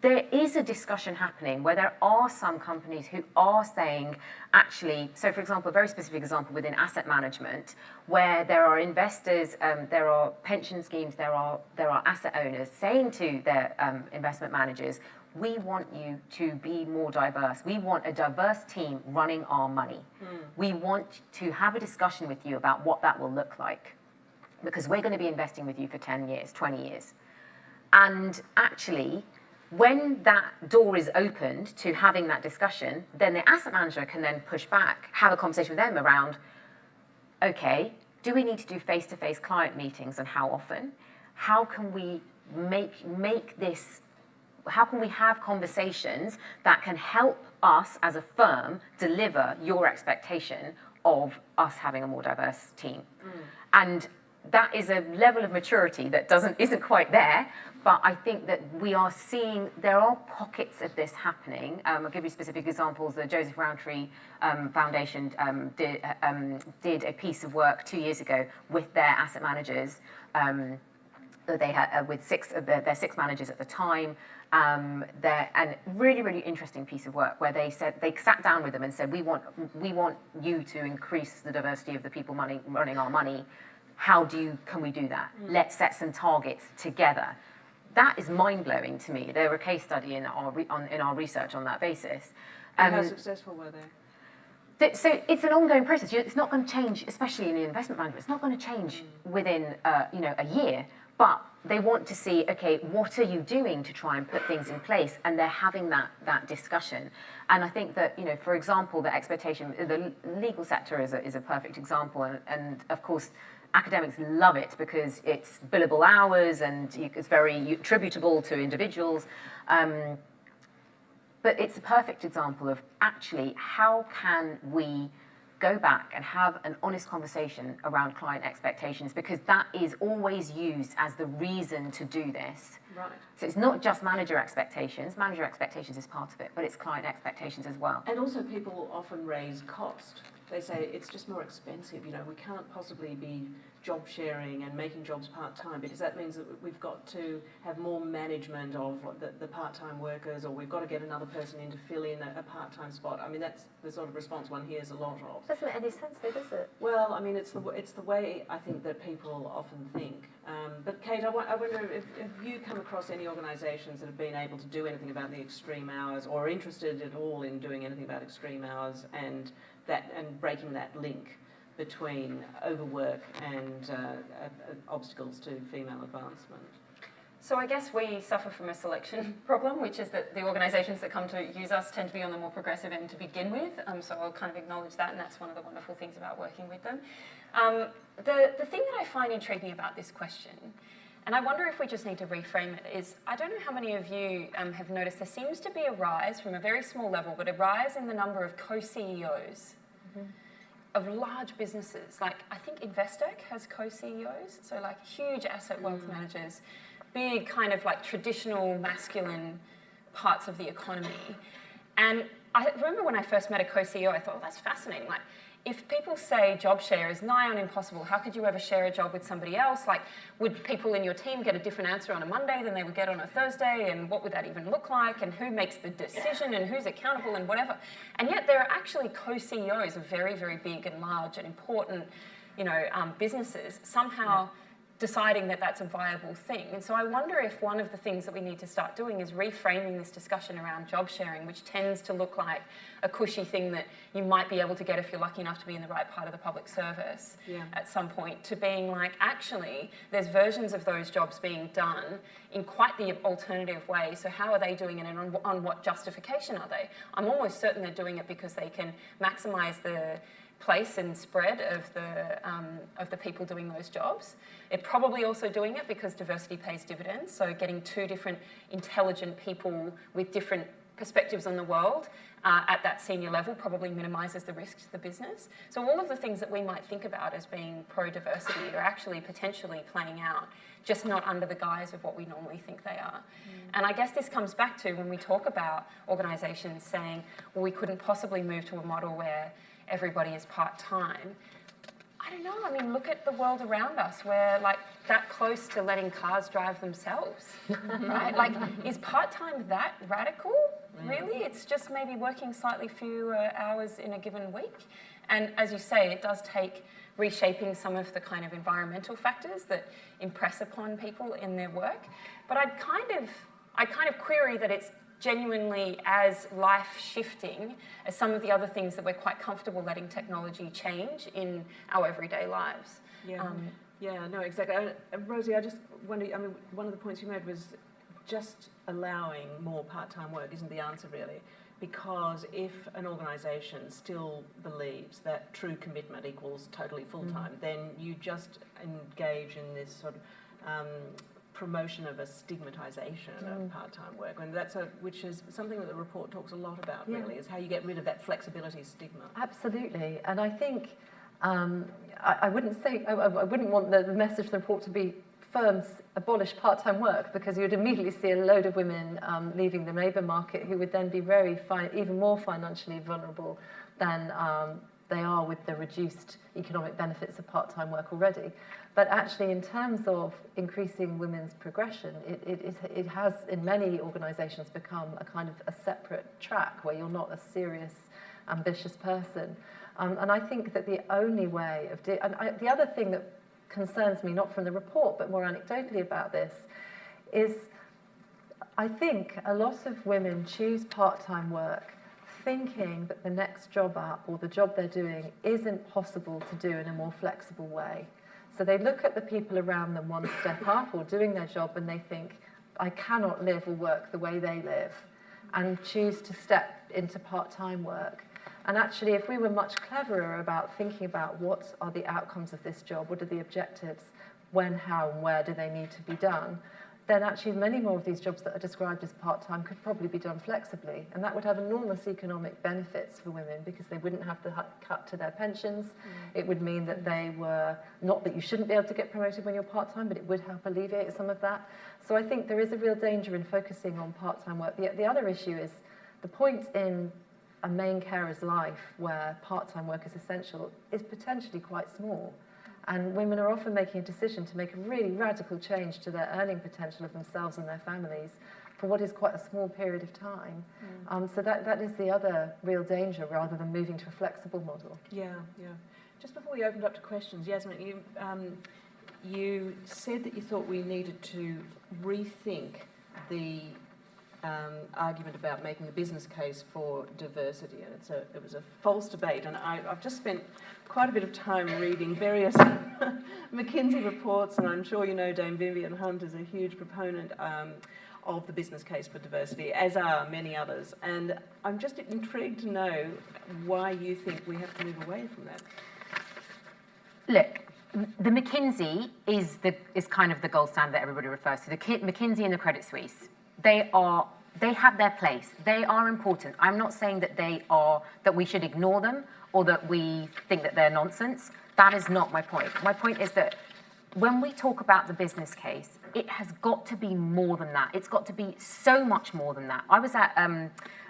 There is a discussion happening where there are some companies who are saying, actually, so for example, a very specific example within asset management, where there are investors, there are pension schemes, there are asset owners saying to their investment managers, we want you to be more diverse. We want a diverse team running our money. We want to have a discussion with you about what that will look like, because we're going to be investing with you for 10 years, 20 years. And actually, when that door is opened to having that discussion, then the asset manager can then push back, have a conversation with them around, okay, do we need to do face-to-face client meetings, and how often? How can we make this, how can we have conversations that can help us as a firm deliver your expectation of us having a more diverse team? And that is a level of maturity that isn't quite there, but I think that we are seeing there are pockets of this happening. I'll give you specific examples. The Joseph Rowntree Foundation did a piece of work 2 years ago with their asset managers. That they had with their six managers at the time. And really, really interesting piece of work where they sat down with them and said, we want you to increase the diversity of the people running our money. How can we do that? Let's set some targets together. That is mind-blowing to me. They're a case study in our research on that basis. And how successful were they? So it's an ongoing process. It's not going to change, especially in the investment management. It's not going to change within a year. But they want to see, okay, what are you doing to try and put things in place? And they're having that discussion. And I think that, for example, the expectation, the legal sector is a perfect example. And of course, academics love it because it's billable hours and it's very attributable to individuals. But it's a perfect example of actually how can we go back and have an honest conversation around client expectations, because that is always used as the reason to do this. Right. So it's not just manager expectations. Manager expectations is part of it, but it's client expectations as well. And also people often raise cost. They say it's just more expensive, we can't possibly be job sharing and making jobs part-time, because that means that we've got to have more management of the part-time workers, or we've got to get another person in to fill in a part-time spot. I mean, that's the sort of response one hears a lot of. Doesn't make any sense though, does it? Well, I mean, it's the way I think that people often think. But Kate, I wonder if you come across any organisations that have been able to do anything about the extreme hours, or are interested at all in doing anything about extreme hours and breaking that link between overwork and obstacles to female advancement. So I guess we suffer from a selection problem, which is that the organisations that come to use us tend to be on the more progressive end to begin with. So I'll kind of acknowledge that, and that's one of the wonderful things about working with them. The thing that I find intriguing about this question, and I wonder if we just need to reframe it, is I don't know how many of you have noticed there seems to be a rise from a very small level, but a rise in the number of co-CEOs of large businesses. Like, I think Investec has co-CEOs, so like huge asset wealth managers, big kind of like traditional masculine parts of the economy. And I remember when I first met a co-CEO, I thought, oh, that's fascinating. Like, if people say job share is nigh on impossible, how could you ever share a job with somebody else? Like, would people in your team get a different answer on a Monday than they would get on a Thursday? And what would that even look like? And who makes the decision? And who's accountable and whatever? And yet there are actually co-CEOs of very, very big and large and important, businesses. Somehow deciding that that's a viable thing. And so I wonder if one of the things that we need to start doing is reframing this discussion around job sharing, which tends to look like a cushy thing that you might be able to get if you're lucky enough to be in the right part of the public service at some point, to being like, actually, there's versions of those jobs being done in quite the alternative way. So how are they doing it, and on what justification are they? I'm almost certain they're doing it because they can maximise the place and spread of the people doing those jobs. They're probably also doing it because diversity pays dividends. So getting two different intelligent people with different perspectives on the world at that senior level probably minimises the risk to the business. So all of the things that we might think about as being pro-diversity are actually potentially playing out, just not under the guise of what we normally think they are. And I guess this comes back to when we talk about organisations saying, well, we couldn't possibly move to a model where everybody is part-time. I don't know, I mean, look at the world around us. We're like that close to letting cars drive themselves, right? Like, is part-time that radical? Really? It's just maybe working slightly fewer hours in a given week. And as you say, it does take reshaping some of the kind of environmental factors that impress upon people in their work. But I kind of query that it's genuinely as life-shifting as some of the other things that we're quite comfortable letting technology change in our everyday lives. No, exactly. Rosie, I just wonder, I mean, one of the points you made was just allowing more part-time work isn't the answer, really, because if an organisation still believes that true commitment equals totally full-time, then you just engage in this sort of promotion of a stigmatisation of part-time work, and which is something that the report talks a lot about. Really, is how you get rid of that flexibility stigma. Absolutely, and I think I wouldn't want the message of the report to be firms abolish part-time work, because you would immediately see a load of women leaving the labour market who would then be even more financially vulnerable than they are with the reduced economic benefits of part-time work already. But actually, in terms of increasing women's progression, it has, in many organisations, become a kind of a separate track where you're not a serious, ambitious person. And I think that the only way of the other thing that concerns me, not from the report, but more anecdotally about this, is I think a lot of women choose part-time work thinking that the next job up or the job they're doing isn't possible to do in a more flexible way. So they look at the people around them one step up or doing their job, and they think, I cannot live or work the way they live, and choose to step into part-time work. And actually, if we were much cleverer about thinking about what are the outcomes of this job, what are the objectives, when, how, and where do they need to be done, then actually many more of these jobs that are described as part-time could probably be done flexibly. And that would have enormous economic benefits for women, because they wouldn't have to cut to their pensions. It would mean that they were, not that you shouldn't be able to get promoted when you're part-time, but it would help alleviate some of that. So I think there is a real danger in focusing on part-time work. The other issue is the point in a main carer's life where part-time work is essential is potentially quite small. And women are often making a decision to make a really radical change to their earning potential of themselves and their families for what is quite a small period of time. So that is the other real danger, rather than moving to a flexible model. Yeah. Just before we opened up to questions, Yasmin, you said that you thought we needed to rethink the argument about making the business case for diversity, and it was a false debate. And I've just spent quite a bit of time reading various McKinsey reports, and I'm sure you know Dame Vivian Hunt is a huge proponent of the business case for diversity, as are many others. And I'm just intrigued to know why you think we have to move away from that. Look, the McKinsey is kind of the gold standard that everybody refers to. The McKinsey and the Credit Suisse. They have their place. They are important. I'm not saying that we should ignore them or that we think that they're nonsense. That is not my point. My point is that when we talk about the business case, it has got to be more than that. It's got to be so much more than that. I was at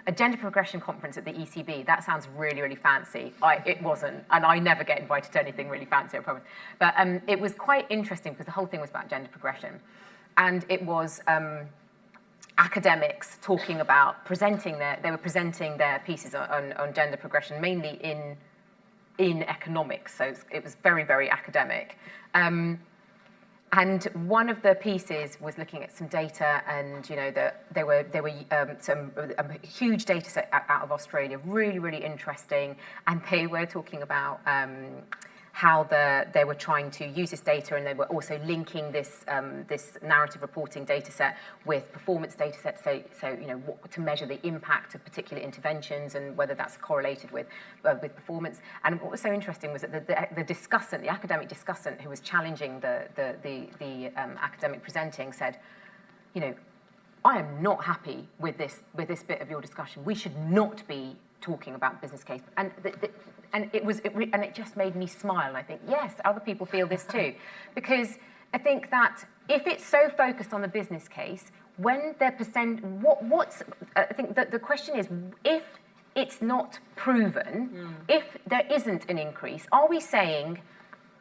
a gender progression conference at the ECB. That sounds really, really fancy. It wasn't, and I never get invited to anything really fancy, I promise. But it was quite interesting because the whole thing was about gender progression. And it was academics talking about they were presenting their pieces on gender progression, mainly in economics, so it was very, very academic. And one of the pieces was looking at some data, and that there were some huge data set out of Australia, really interesting, and they were talking about how they were trying to use this data, and they were also linking this narrative reporting data set with performance data sets, so to measure the impact of particular interventions and whether that's correlated with performance. And what was so interesting was that the discussant, the academic discussant who was challenging the academic presenting said, I am not happy with this bit of your discussion. We should not be talking about business case, and it just made me smile. And I think, yes, other people feel this too, because I think that if it's so focused on the business case, when they're I think that the question is, if it's not proven, if there isn't an increase, are we saying,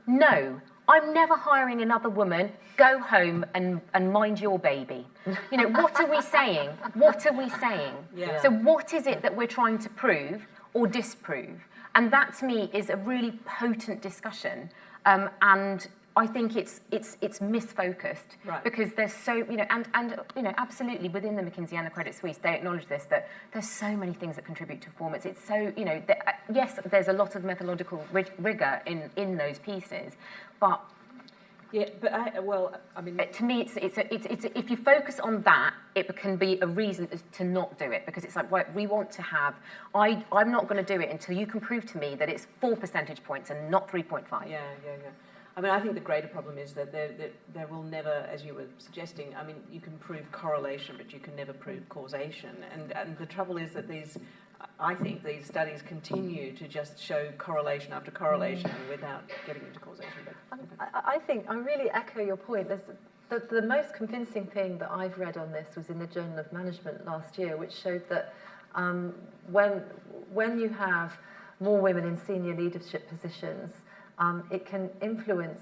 no, I'm never hiring another woman, go home and mind your baby? What are we saying? What are we saying? Yeah. So what is it that we're trying to prove or disprove? And that, to me, is a really potent discussion. And I think it's misfocused, right, because there's so, absolutely within the McKinsey and the Credit Suisse, they acknowledge this, that there's so many things that contribute to performance. It's so, yes, there's a lot of methodological rigor in those pieces, but yeah, but I mean, to me, it's if you focus on that, it can be a reason to not do it, because it's like, right, we want to have. I'm not going to do it until you can prove to me that it's 4 percentage points and not 3.5. Yeah. I mean, I think the greater problem is that there will never, as you were suggesting, I mean, you can prove correlation, but you can never prove causation. And the trouble is that I think these studies continue to just show correlation after correlation without getting into causation. But I think I really echo your point. The most convincing thing that I've read on this was in the Journal of Management last year, which showed that when you have more women in senior leadership positions, it can influence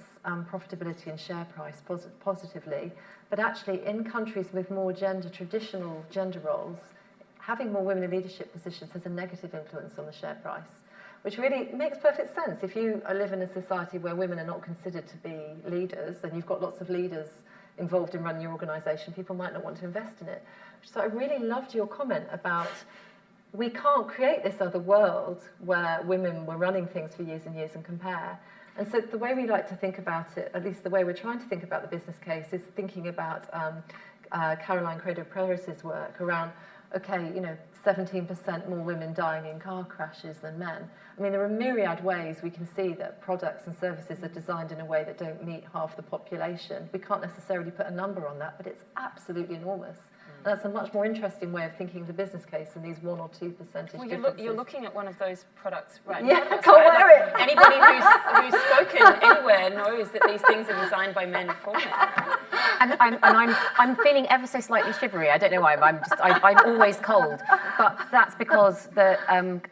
profitability and share price positively. But actually, in countries with more traditional gender roles, having more women in leadership positions has a negative influence on the share price, which really makes perfect sense. If you live in a society where women are not considered to be leaders, and you've got lots of leaders involved in running your organisation, people might not want to invest in it. So I really loved your comment about we can't create this other world where women were running things for years and years and compare. And so the way we like to think about it, at least the way we're trying to think about the business case, is thinking about Caroline Credo-Perez's work around, 17% more women dying in car crashes than men. I mean, there are myriad ways we can see that products and services are designed in a way that don't meet half the population. We can't necessarily put a number on that, but it's absolutely enormous. And that's a much more interesting way of thinking of the business case than these 1 or 2 percentage differences. You're looking at one of those products right Yeah, now. can't wear it. Anybody who's spoken anywhere knows that these things are designed by men for men. And I'm feeling ever so slightly shivery. I don't know why. I'm always cold, but that's because the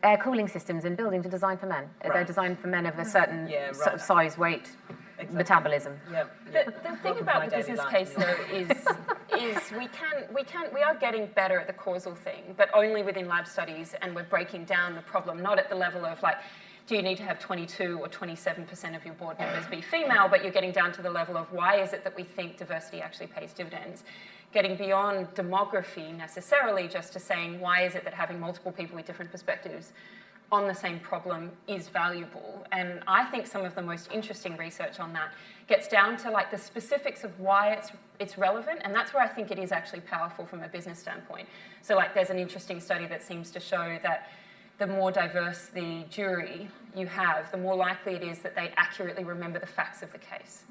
air cooling systems in buildings are designed for men. Right. They're designed for men of a certain right. size, weight, metabolism. Yeah. The thing about the business case, though, is we are getting better at the causal thing, but only within lab studies, and we're breaking down the problem, not at the level of like, do you need to have 22 or 27% of your board members be female, but you're getting down to the level of why is it that we think diversity actually pays dividends. Getting beyond demography necessarily, just to saying why is it that having multiple people with different perspectives on the same problem is valuable. And I think some of the most interesting research on that gets down to like the specifics of why it's relevant, and that's where I think it is actually powerful from a business standpoint. So like there's an interesting study that seems to show that the more diverse the jury you have, the more likely it is that they accurately remember the facts of the case.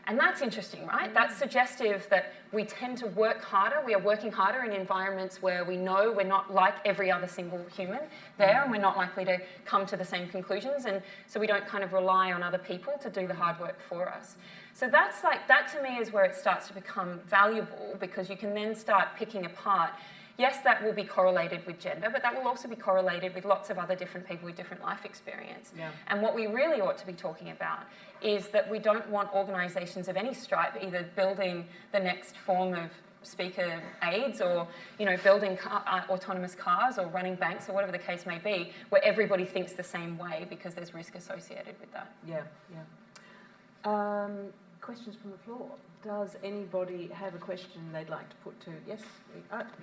And that's interesting, right? That's suggestive that we tend to work harder. We are working harder in environments where we know we're not like every other single human there, and we're not likely to come to the same conclusions. And so we don't kind of rely on other people to do the hard work for us. So that's like, that to me is where it starts to become valuable, because you can then start picking apart. Yes, that will be correlated with gender, but that will also be correlated with lots of other different people with different life experience. Yeah. And what we really ought to be talking about is that we don't want organisations of any stripe either building the next form of speaker aids, or building autonomous cars, or running banks, or whatever the case may be, where everybody thinks the same way because there's risk associated with that. Yeah, yeah. questions from the floor. Does anybody have a question they'd like to put to? Yes,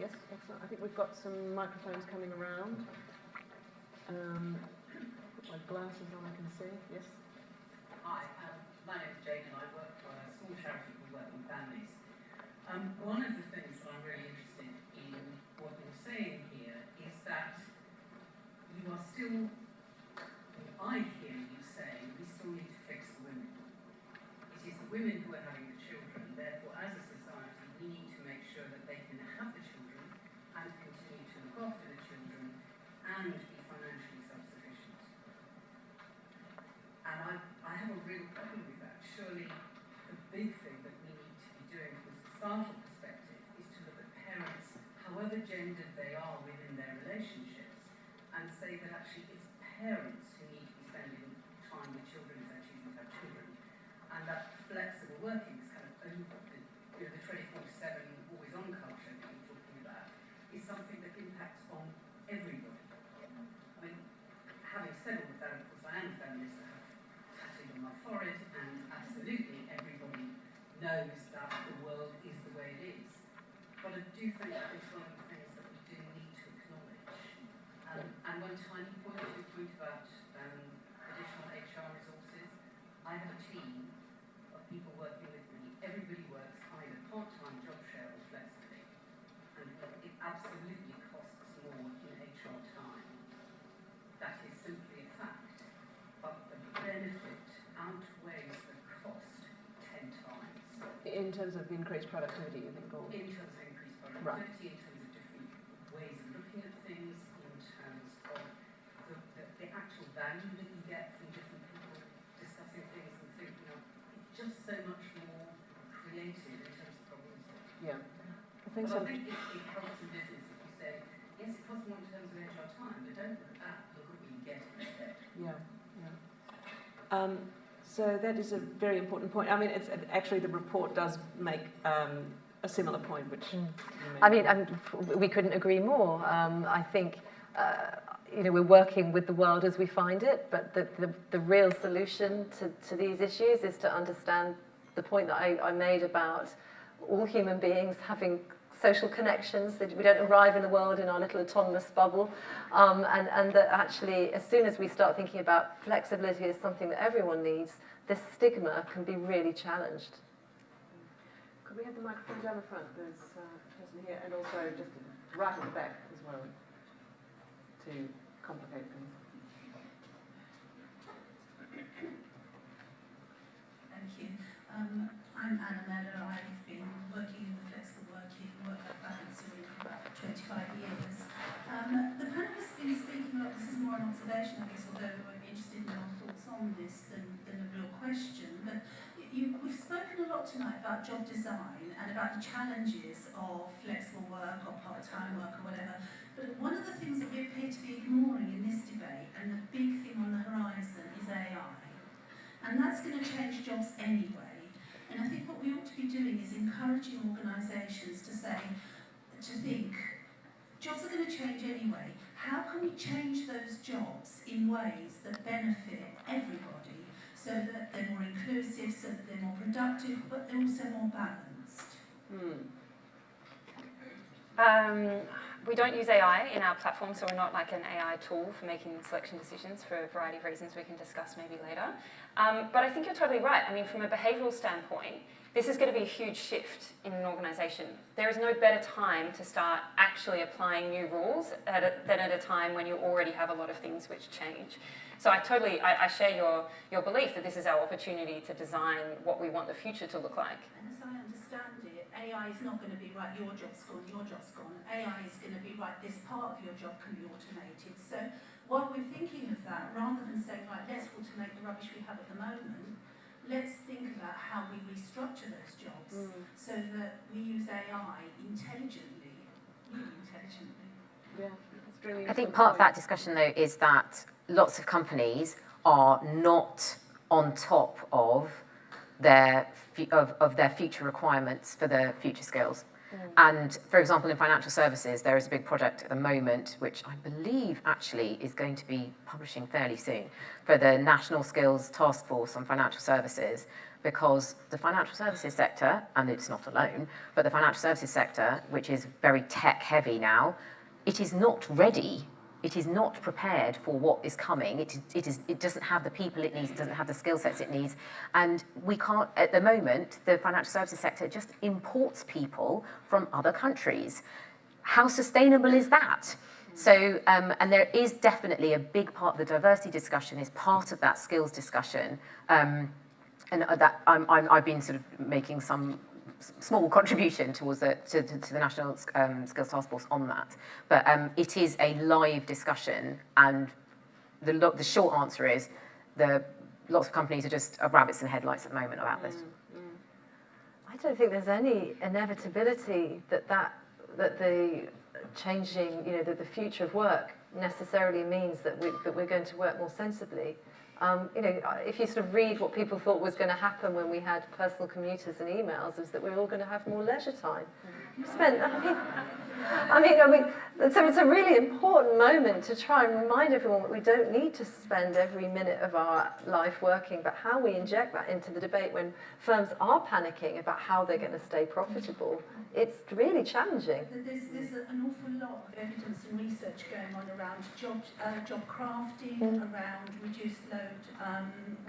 yes, excellent. I think we've got some microphones coming around. Put my glasses on, I can see. Yes. Hi, my name is Jane and I work for a small charity called Working Families. One of the things that I'm really interested in what you're saying here is that you are still, I hear you saying, we still need to fix the women. It is the women who are having the children, therefore as a society we need to make sure that they can have the children and continue to look after the children and be financially self-sufficient. And I have a real problem with that. Surely the big thing that we need to be doing from a societal perspective is to look at parents, however gendered they are within their relationships, and say that actually it's parents who need to be spending time with children if they're choosing to have children. And that flexible working is kind of over the 24/7 always on culture that you're talking about is something that impacts on everybody. I mean, having said all of that, of course I am a feminist, I have tattooed on my forehead, and absolutely everybody knows that the world is the way it is. But I do think that it's one of the things that we do need to acknowledge. And one tiny point to your point about additional HR resources, I have a team of people working with me. Everybody works either part-time, job share, or flexibly. And it absolutely costs more in HR time. That is simply a fact. But the benefit outweighs the cost 10 times. In terms of increased productivity, you think, or? In terms of increased productivity, in terms of different ways of looking at things, in terms of the actual value that you get from different people discussing things and thinking of, it's just so much more creative in terms of problem solving. Yeah. I think But so. I think it helps in business if you say, yes, it costs more in terms of HR time, but don't look at that, look at what you get instead. Yeah, yeah. So that is a very important point. I mean, it's actually the report does make a similar point, which you I made. mean, we couldn't agree more. I think, we're working with the world as we find it, but the real solution to these issues is to understand the point that I made about all human beings having social connections, that we don't arrive in the world in our little autonomous bubble, and that actually as soon as we start thinking about flexibility as something that everyone needs, this stigma can be really challenged. Could we have the microphone down the front? There's a person here, and also just right at the back as well, to complicate things. Thank you. I'm Anna Meadow. I've been working in the flexible work-life balance arena for about 25 years. The panel has been speaking about, this is more an observation, I guess, although I'd be interested in your thoughts on this than a real question. But we've spoken a lot tonight about job design and about the challenges of flexible work or part-time work or whatever. But one of the things that we appear to be ignoring in this debate, and the big thing on the horizon, is AI. And that's going to change jobs anyway. And I think what we ought to be doing is encouraging organisations to think, jobs are going to change anyway. How can we change those jobs in ways that benefit everybody, so that they're more inclusive, so that they're more productive, but they're also more balanced? We don't use AI in our platform, so we're not like an AI tool for making selection decisions for a variety of reasons we can discuss maybe later. But I think you're totally right. I mean, from a behavioural standpoint, this is going to be a huge shift in an organisation. There is no better time to start actually applying new rules than at a time when you already have a lot of things which change. So I share your belief that this is our opportunity to design what we want the future to look like. And as I understand it, AI is not going to be right, your job's gone, your job's gone. AI is going to be right, this part of your job can be automated. So while we're thinking of that, rather than saying, right, let's automate the rubbish we have at the moment, let's think about how we restructure those jobs so that we use AI intelligently, really intelligently. Yeah, that's really I think important part of that point. discussion, though, is that lots of companies are not on top of their future requirements for their future skills. And for example, in financial services, there is a big project at the moment, which I believe actually is going to be publishing fairly soon, for the National Skills Task Force on Financial Services, because the financial services sector, and it's not alone, but the financial services sector, which is very tech heavy now, it is not ready. It is not prepared for what is coming. It doesn't have the people it needs. It doesn't have the skill sets it needs. And we can't, at the moment, the financial services sector just imports people from other countries. How sustainable is that? So, and there is definitely a big part of the diversity discussion is part of that skills discussion. And that I've been sort of making some small contribution towards to the National Skills Task Force on that. But it is a live discussion, and the short answer is lots of companies are just rabbits in headlights at the moment about this. I don't think there's any inevitability that the changing, the future of work necessarily means that we're going to work more sensibly. If you sort of read what people thought was going to happen when we had personal commuters and emails, is that we're all going to have more leisure time. So it's a really important moment to try and remind everyone that we don't need to spend every minute of our life working, but how we inject that into the debate when firms are panicking about how they're going to stay profitable. It's really challenging. There's an awful lot of evidence and research going on around job crafting, around reduced load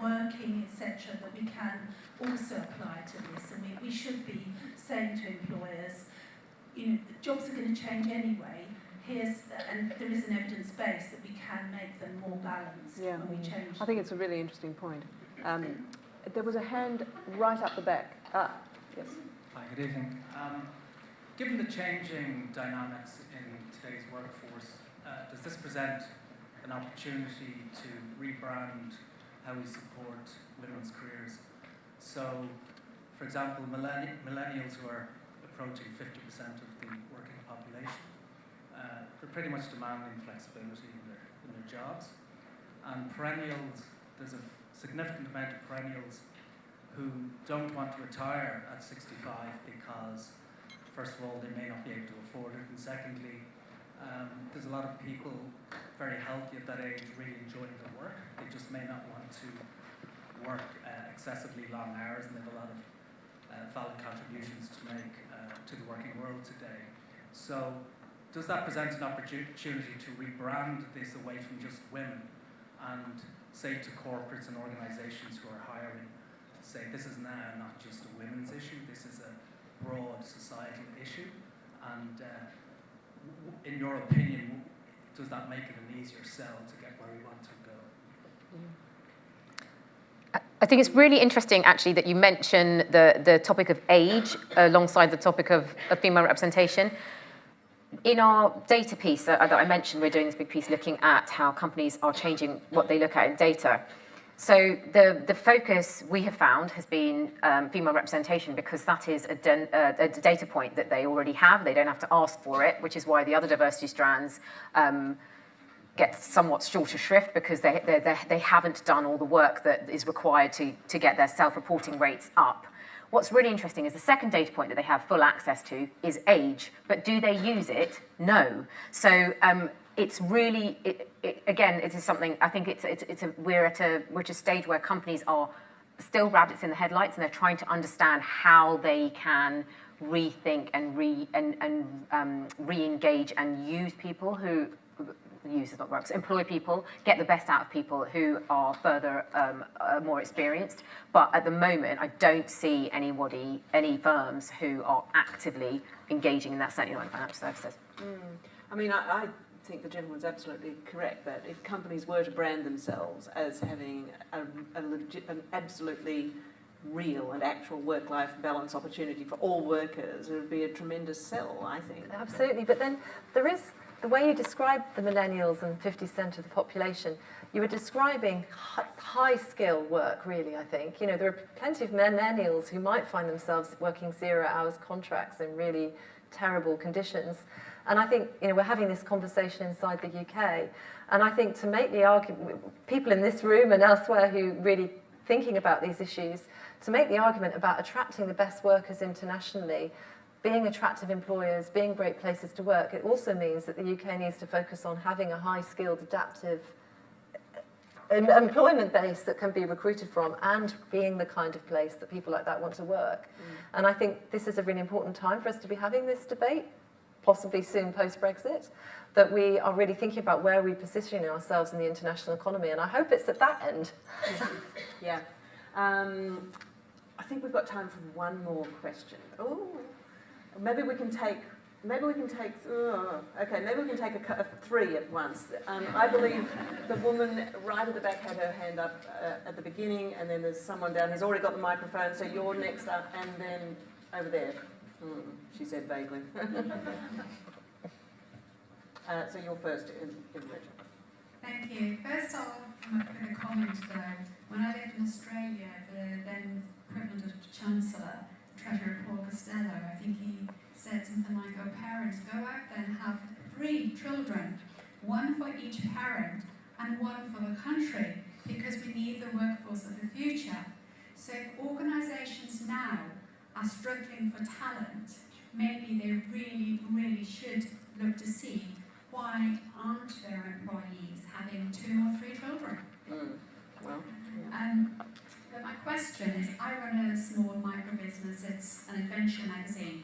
working, etc., that we can also apply to this. And we should be saying to employers, the jobs are going to change anyway. And there is an evidence base that we can make them more balanced when we change. I think it's a really interesting point. There was a hand right up the back. Yes. Hi, good evening. Given the changing dynamics in today's workforce, does this present an opportunity to rebrand how we support women's careers? So, for example, millennials who are approaching 50% of the working population, they're pretty much demanding flexibility in their jobs. And perennials, there's a significant amount of perennials who don't want to retire at 65 because, first of all, they may not be able to afford it, and secondly, there's a lot of people very healthy at that age, really enjoying their work. They just may not want to work excessively long hours, and they have a lot of valid contributions to make to the working world today. So does that present an opportunity to rebrand this away from just women and say to corporates and organisations who are hiring, say this is now not just a women's issue, this is a broad societal issue, and in your opinion, does that make it an easier sell to get where we want to go? I think it's really interesting, actually, that you mention the topic of age alongside the topic of female representation. In our data piece that I mentioned, we're doing this big piece looking at how companies are changing what they look at in data. So the focus we have found has been female representation, because that is a data point that they already have. They don't have to ask for it, which is why the other diversity strands get somewhat shorter shrift, because they haven't done all the work that is required to get their self-reporting rates up. What's really interesting is the second data point that they have full access to is age, but do they use it? No. So it's really, again, it is something, I think we're at a stage where companies are still rabbits in the headlights, and they're trying to understand how they can rethink and re-engage and use people who, use is not works, employ people, get the best out of people who are further, more experienced. But at the moment, I don't see any firms who are actively engaging in that, certainly not in financial services. I mean, I think the gentleman's absolutely correct that if companies were to brand themselves as having an absolutely real and actual work-life balance opportunity for all workers, it would be a tremendous sell, I think. Absolutely, but then there is, the way you described the millennials and 50% of the population, you were describing high-skill work, really, I think. There are plenty of millennials who might find themselves working 0 hours contracts in really terrible conditions. And I think, we're having this conversation inside the UK, and I think to make the argument, people in this room and elsewhere who really thinking about these issues, to make the argument about attracting the best workers internationally, being attractive employers, being great places to work, it also means that the UK needs to focus on having a high-skilled, adaptive employment base that can be recruited from, and being the kind of place that people like that want to work. And I think this is a really important time for us to be having this debate, possibly soon post-Brexit, that we are really thinking about where we position ourselves in the international economy, and I hope it's at that end. Yeah. I think we've got time for one more question. Oh, maybe we can take. Maybe we can take. Maybe we can take three at once. I believe the woman right at the back had her hand up at the beginning, and then there's someone down who's already got the microphone. So you're next up, and then over there. She said vaguely. So you're first in Richard. Thank you. First off, I'm going to comment that when I lived in Australia, the then equivalent of Chancellor, Treasurer Paul Costello, I think he said something like, oh, parents, go out there and have 3 children, 1 for each parent and 1 for the country, because we need the workforce of the future. So if organisations now are struggling for talent, maybe they really, really should look to see why aren't their employees having 2 or 3 children? Well, But my question is, I run a small micro business, it's an adventure magazine.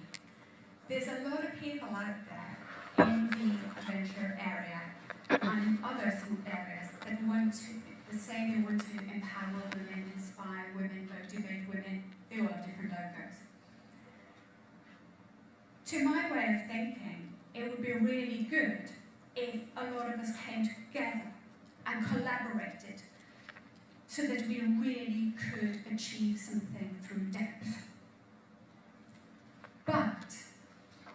There's a lot of people out there in the adventure area and in other areas that want to say they want to empower women, inspire women, motivate women, they all have different logos. To my way of thinking, it would be really good if a lot of us came together and collaborated so that we really could achieve something through depth. But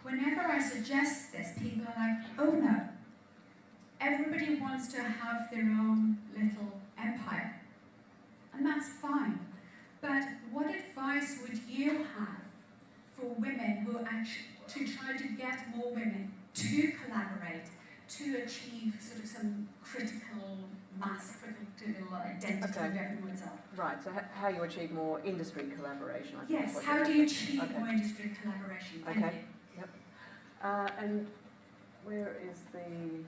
whenever I suggest this, people are like, oh no, everybody wants to have their own little empire. And that's fine. But what advice would you have for women who actually, to try to get more women to collaborate, to achieve sort of some critical mass, critical identity of everyone's own? right. So how you achieve more industry collaboration? I think is Yes, what how you're do you saying. achieve more industry collaboration? Thank Okay. you. Yep. And where is the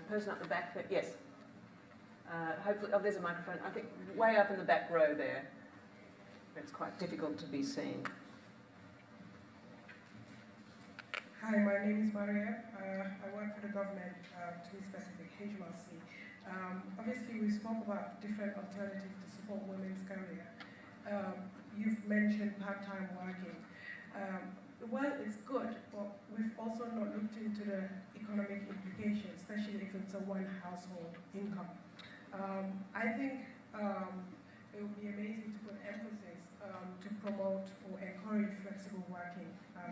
person up the back there? Yes. Hopefully, there's a microphone. I think way up in the back row there. It's quite difficult to be seen. Hi, my name is Maria. I work for the government, to be specific, HMRC. Obviously, we spoke about different alternatives to support women's career. You've mentioned part-time working. Well, it's good, but we've also not looked into the economic implications, especially if it's a one household income. I think it would be amazing to put emphasis to promote or encourage flexible working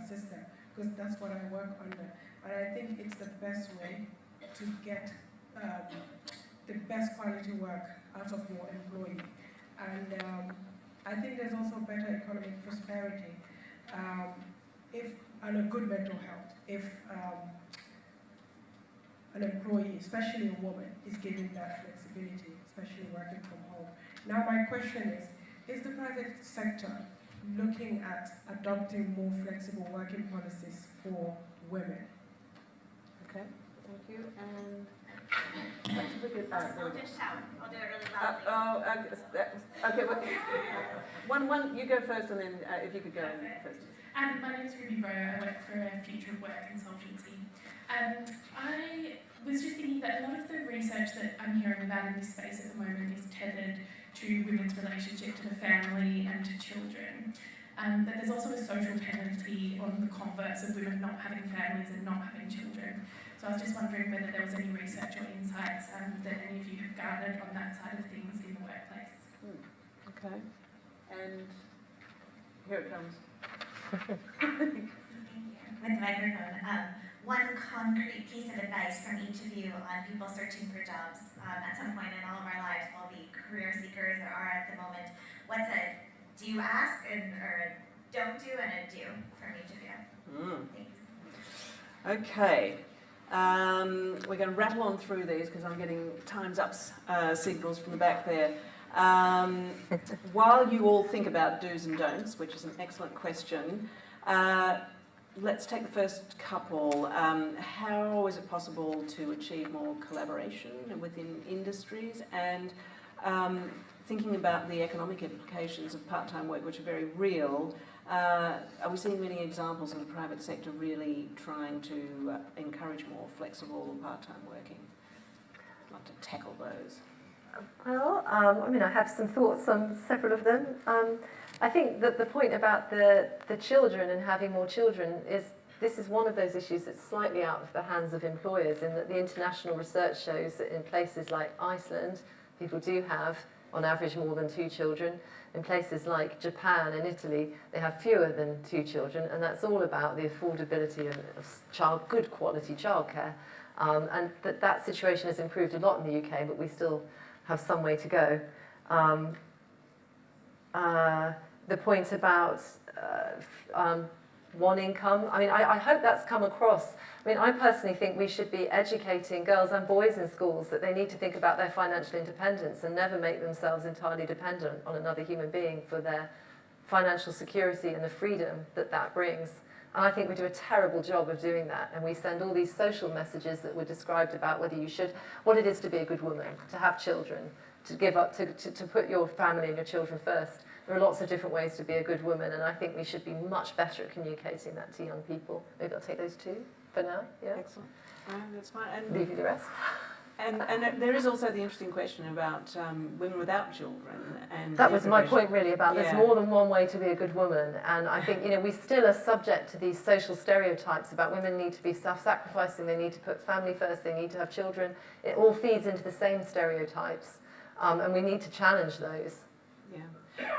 system, because that's what I work under. And I think it's the best way to get the best quality work out of your employee. And I think there's also better economic prosperity and a good mental health if an employee, especially a woman, is given that flexibility, especially working from home. Now my question is the private sector looking at adopting more flexible working policies for women? Okay, thank you. And I'll just shout. I'll do it really loudly. okay. One, you go first, and then if you could go first. My name is Ruby Rowe. I work for a Future of Work consultancy. I was just thinking that a lot of the research that I'm hearing about in this space at the moment is tethered to women's relationship to the family and to children. But there's also a social penalty on the converse of women not having families and not having children. So I was just wondering whether there was any research or insights that any of you have gathered on that side of things in the workplace. Okay. And here it comes. With the microphone. One concrete piece of advice from each of you on people searching for jobs. At some point in all of our lives, we'll be career seekers or are at the moment. What's a do ask or a don't do and a do from each of you? Thanks. Okay. We're going to rattle on through these because I'm getting time's up signals from the back there. While you all think about do's and don'ts, which is an excellent question, let's take the first couple. How is it possible to achieve more collaboration within industries, and thinking about the economic implications of part-time work, which are very real, are we seeing many examples of the private sector really trying to encourage more flexible part-time working? I'd like to tackle those. Well, I mean, I have some thoughts on several of them. I think that the point about the children and having more children is this is one of those issues that's slightly out of the hands of employers, in that the international research shows that in places like Iceland, people do have, on average, more than 2 children. In places like Japan and Italy, they have fewer than 2 children, and that's all about the affordability of good quality childcare. And that situation has improved a lot in the UK, but we still have some way to go. The point about one income, I mean, I hope that's come across. I mean, I personally think we should be educating girls and boys in schools that they need to think about their financial independence and never make themselves entirely dependent on another human being for their financial security and the freedom that that brings. And I think we do a terrible job of doing that, and we send all these social messages that were described about whether you should, what it is to be a good woman, to have children, to give up, to put your family and your children first. There are lots of different ways to be a good woman, and I think we should be much better at communicating that to young people. Maybe I'll take those 2 for now. Yeah. Excellent. No, that's fine. And leave you the rest. And there is also the interesting question about women without children. And that was my point really about there's more than one way to be a good woman, and I think we still are subject to these social stereotypes about women need to be self-sacrificing, they need to put family first, they need to have children. It all feeds into the same stereotypes, and we need to challenge those. Yeah,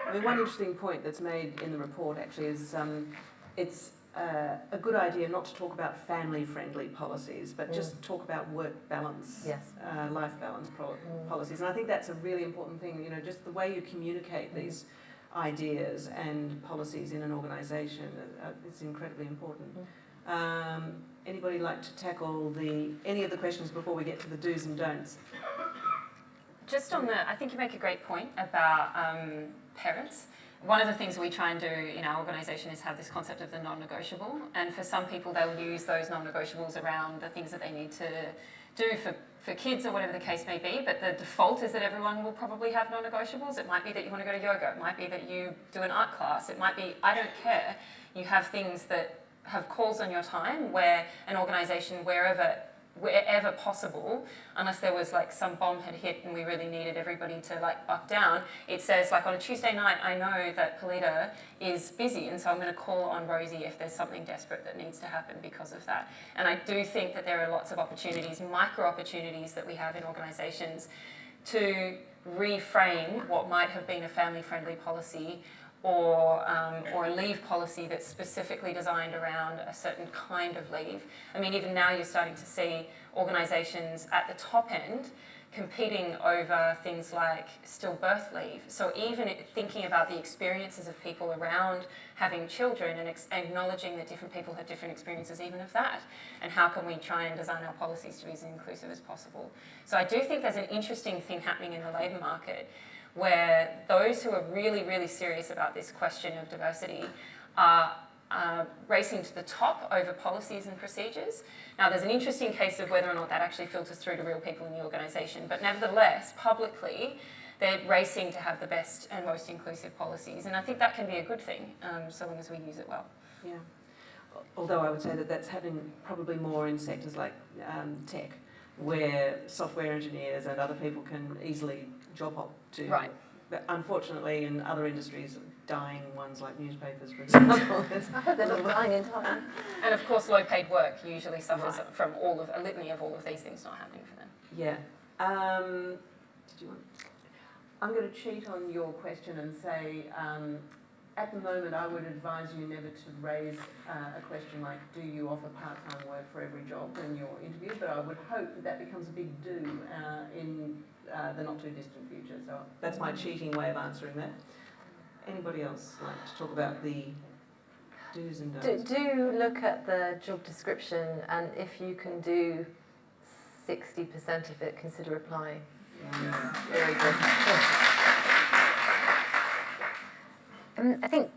I mean, one interesting point that's made in the report actually is it's a good idea not to talk about family-friendly policies, but just talk about work balance, life balance policies. And I think that's a really important thing, just the way you communicate these ideas and policies in an organisation is incredibly important. Anybody like to tackle any of the questions before we get to the do's and don'ts? Just on I think you make a great point about parents. One of the things we try and do in our organisation is have this concept of the non-negotiable, and for some people they'll use those non-negotiables around the things that they need to do for kids or whatever the case may be, but the default is that everyone will probably have non-negotiables. It might be that you want to go to yoga, it might be that you do an art class, it might be, I don't care. You have things that have calls on your time where an organisation, wherever possible, unless there was like some bomb had hit and we really needed everybody to like buck down, it says like on a Tuesday night, I know that Polita is busy, and so I'm going to call on Rosie if there's something desperate that needs to happen because of that. And I do think that there are lots of opportunities, micro opportunities that we have in organisations to reframe what might have been a family-friendly policy or a leave policy that's specifically designed around a certain kind of leave. I mean, even now you're starting to see organisations at the top end competing over things like stillbirth leave. So even thinking about the experiences of people around having children and acknowledging that different people have different experiences even of that, and how can we try and design our policies to be as inclusive as possible. So I do think there's an interesting thing happening in the labour market where those who are really, really serious about this question of diversity are racing to the top over policies and procedures. Now, there's an interesting case of whether or not that actually filters through to real people in the organisation, but nevertheless, publicly, they're racing to have the best and most inclusive policies, and I think that can be a good thing, so long as we use it well. Yeah, although I would say that that's happening probably more in sectors like tech, where software engineers and other people can easily job hop to. Right. But unfortunately, in other industries, dying ones like newspapers, for example. I hope they're not dying in time. And of course, low-paid work usually suffers from a litany of all of these things not happening for them. Yeah. Did you want? I'm going to cheat on your question and say, at the moment, I would advise you never to raise a question like, do you offer part-time work for every job in your interview? But I would hope that that becomes a big do in the not-too-distant future. So that's my cheating way of answering that. Anybody else like to talk about the do's and don'ts? Do look at the job description, and if you can do 60% of it, consider applying. Yeah. Very good. I think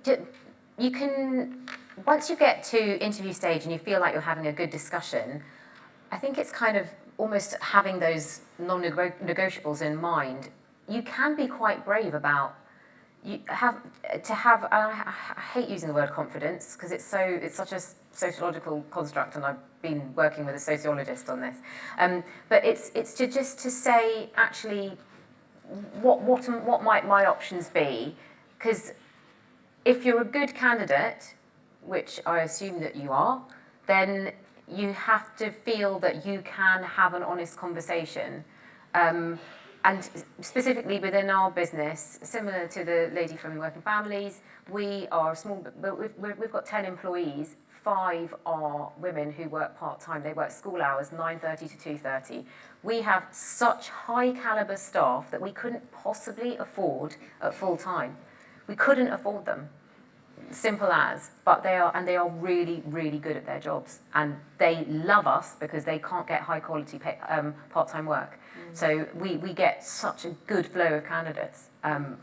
you can once you get to interview stage and you feel like you're having a good discussion, I think it's kind of almost having those non-negotiables in mind. You can be quite brave about I hate using the word confidence because it's such a sociological construct, and I've been working with a sociologist on this. But it's just to say actually what might my options be, because if you're a good candidate, which I assume that you are, then you have to feel that you can have an honest conversation. And specifically within our business, similar to the lady from Working Families, we are small, but we've got 10 employees. 5 are women who work part-time. They work school hours, 9:30 to 2:30. We have such high caliber staff that we couldn't possibly afford at full time. We couldn't afford them. Simple as, but they are really, really good at their jobs, and they love us because they can't get high quality part-time work. So we get such a good flow of candidates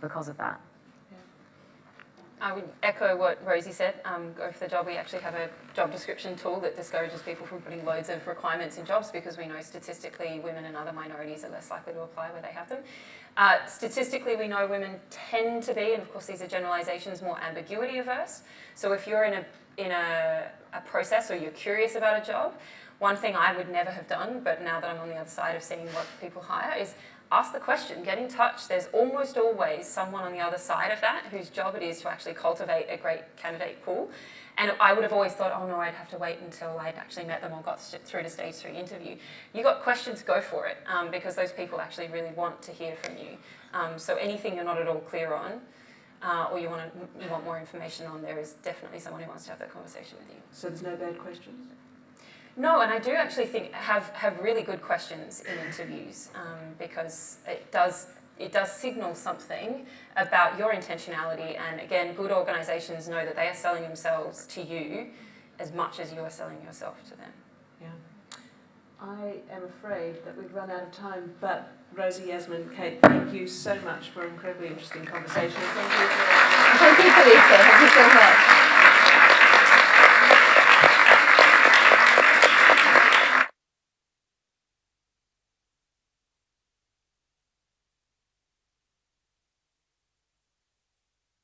because of that. I would echo what Rosie said, go for the job. We actually have a job description tool that discourages people from putting loads of requirements in jobs because we know statistically women and other minorities are less likely to apply where they have them. Statistically, we know women tend to be, and of course these are generalizations, more ambiguity averse. So if you're in a process or you're curious about a job, one thing I would never have done, but now that I'm on the other side of seeing what people hire, is ask the question, get in touch. There's almost always someone on the other side of that whose job it is to actually cultivate a great candidate pool. And I would have always thought, oh no, I'd have to wait until I'd actually met them or got through to stage 3 interview. You got questions, go for it, because those people actually really want to hear from you. So anything you're not at all clear on, or you want more information on, there is definitely someone who wants to have that conversation with you. So there's no bad questions? No, and I do actually think have really good questions in interviews because it does signal something about your intentionality, and again, good organisations know that they are selling themselves to you as much as you are selling yourself to them. Yeah. I am afraid that we've run out of time, but Rosie, Yasmin, Kate, thank you so much for an incredibly interesting conversation. Thank you, Felicia. Thank you so much.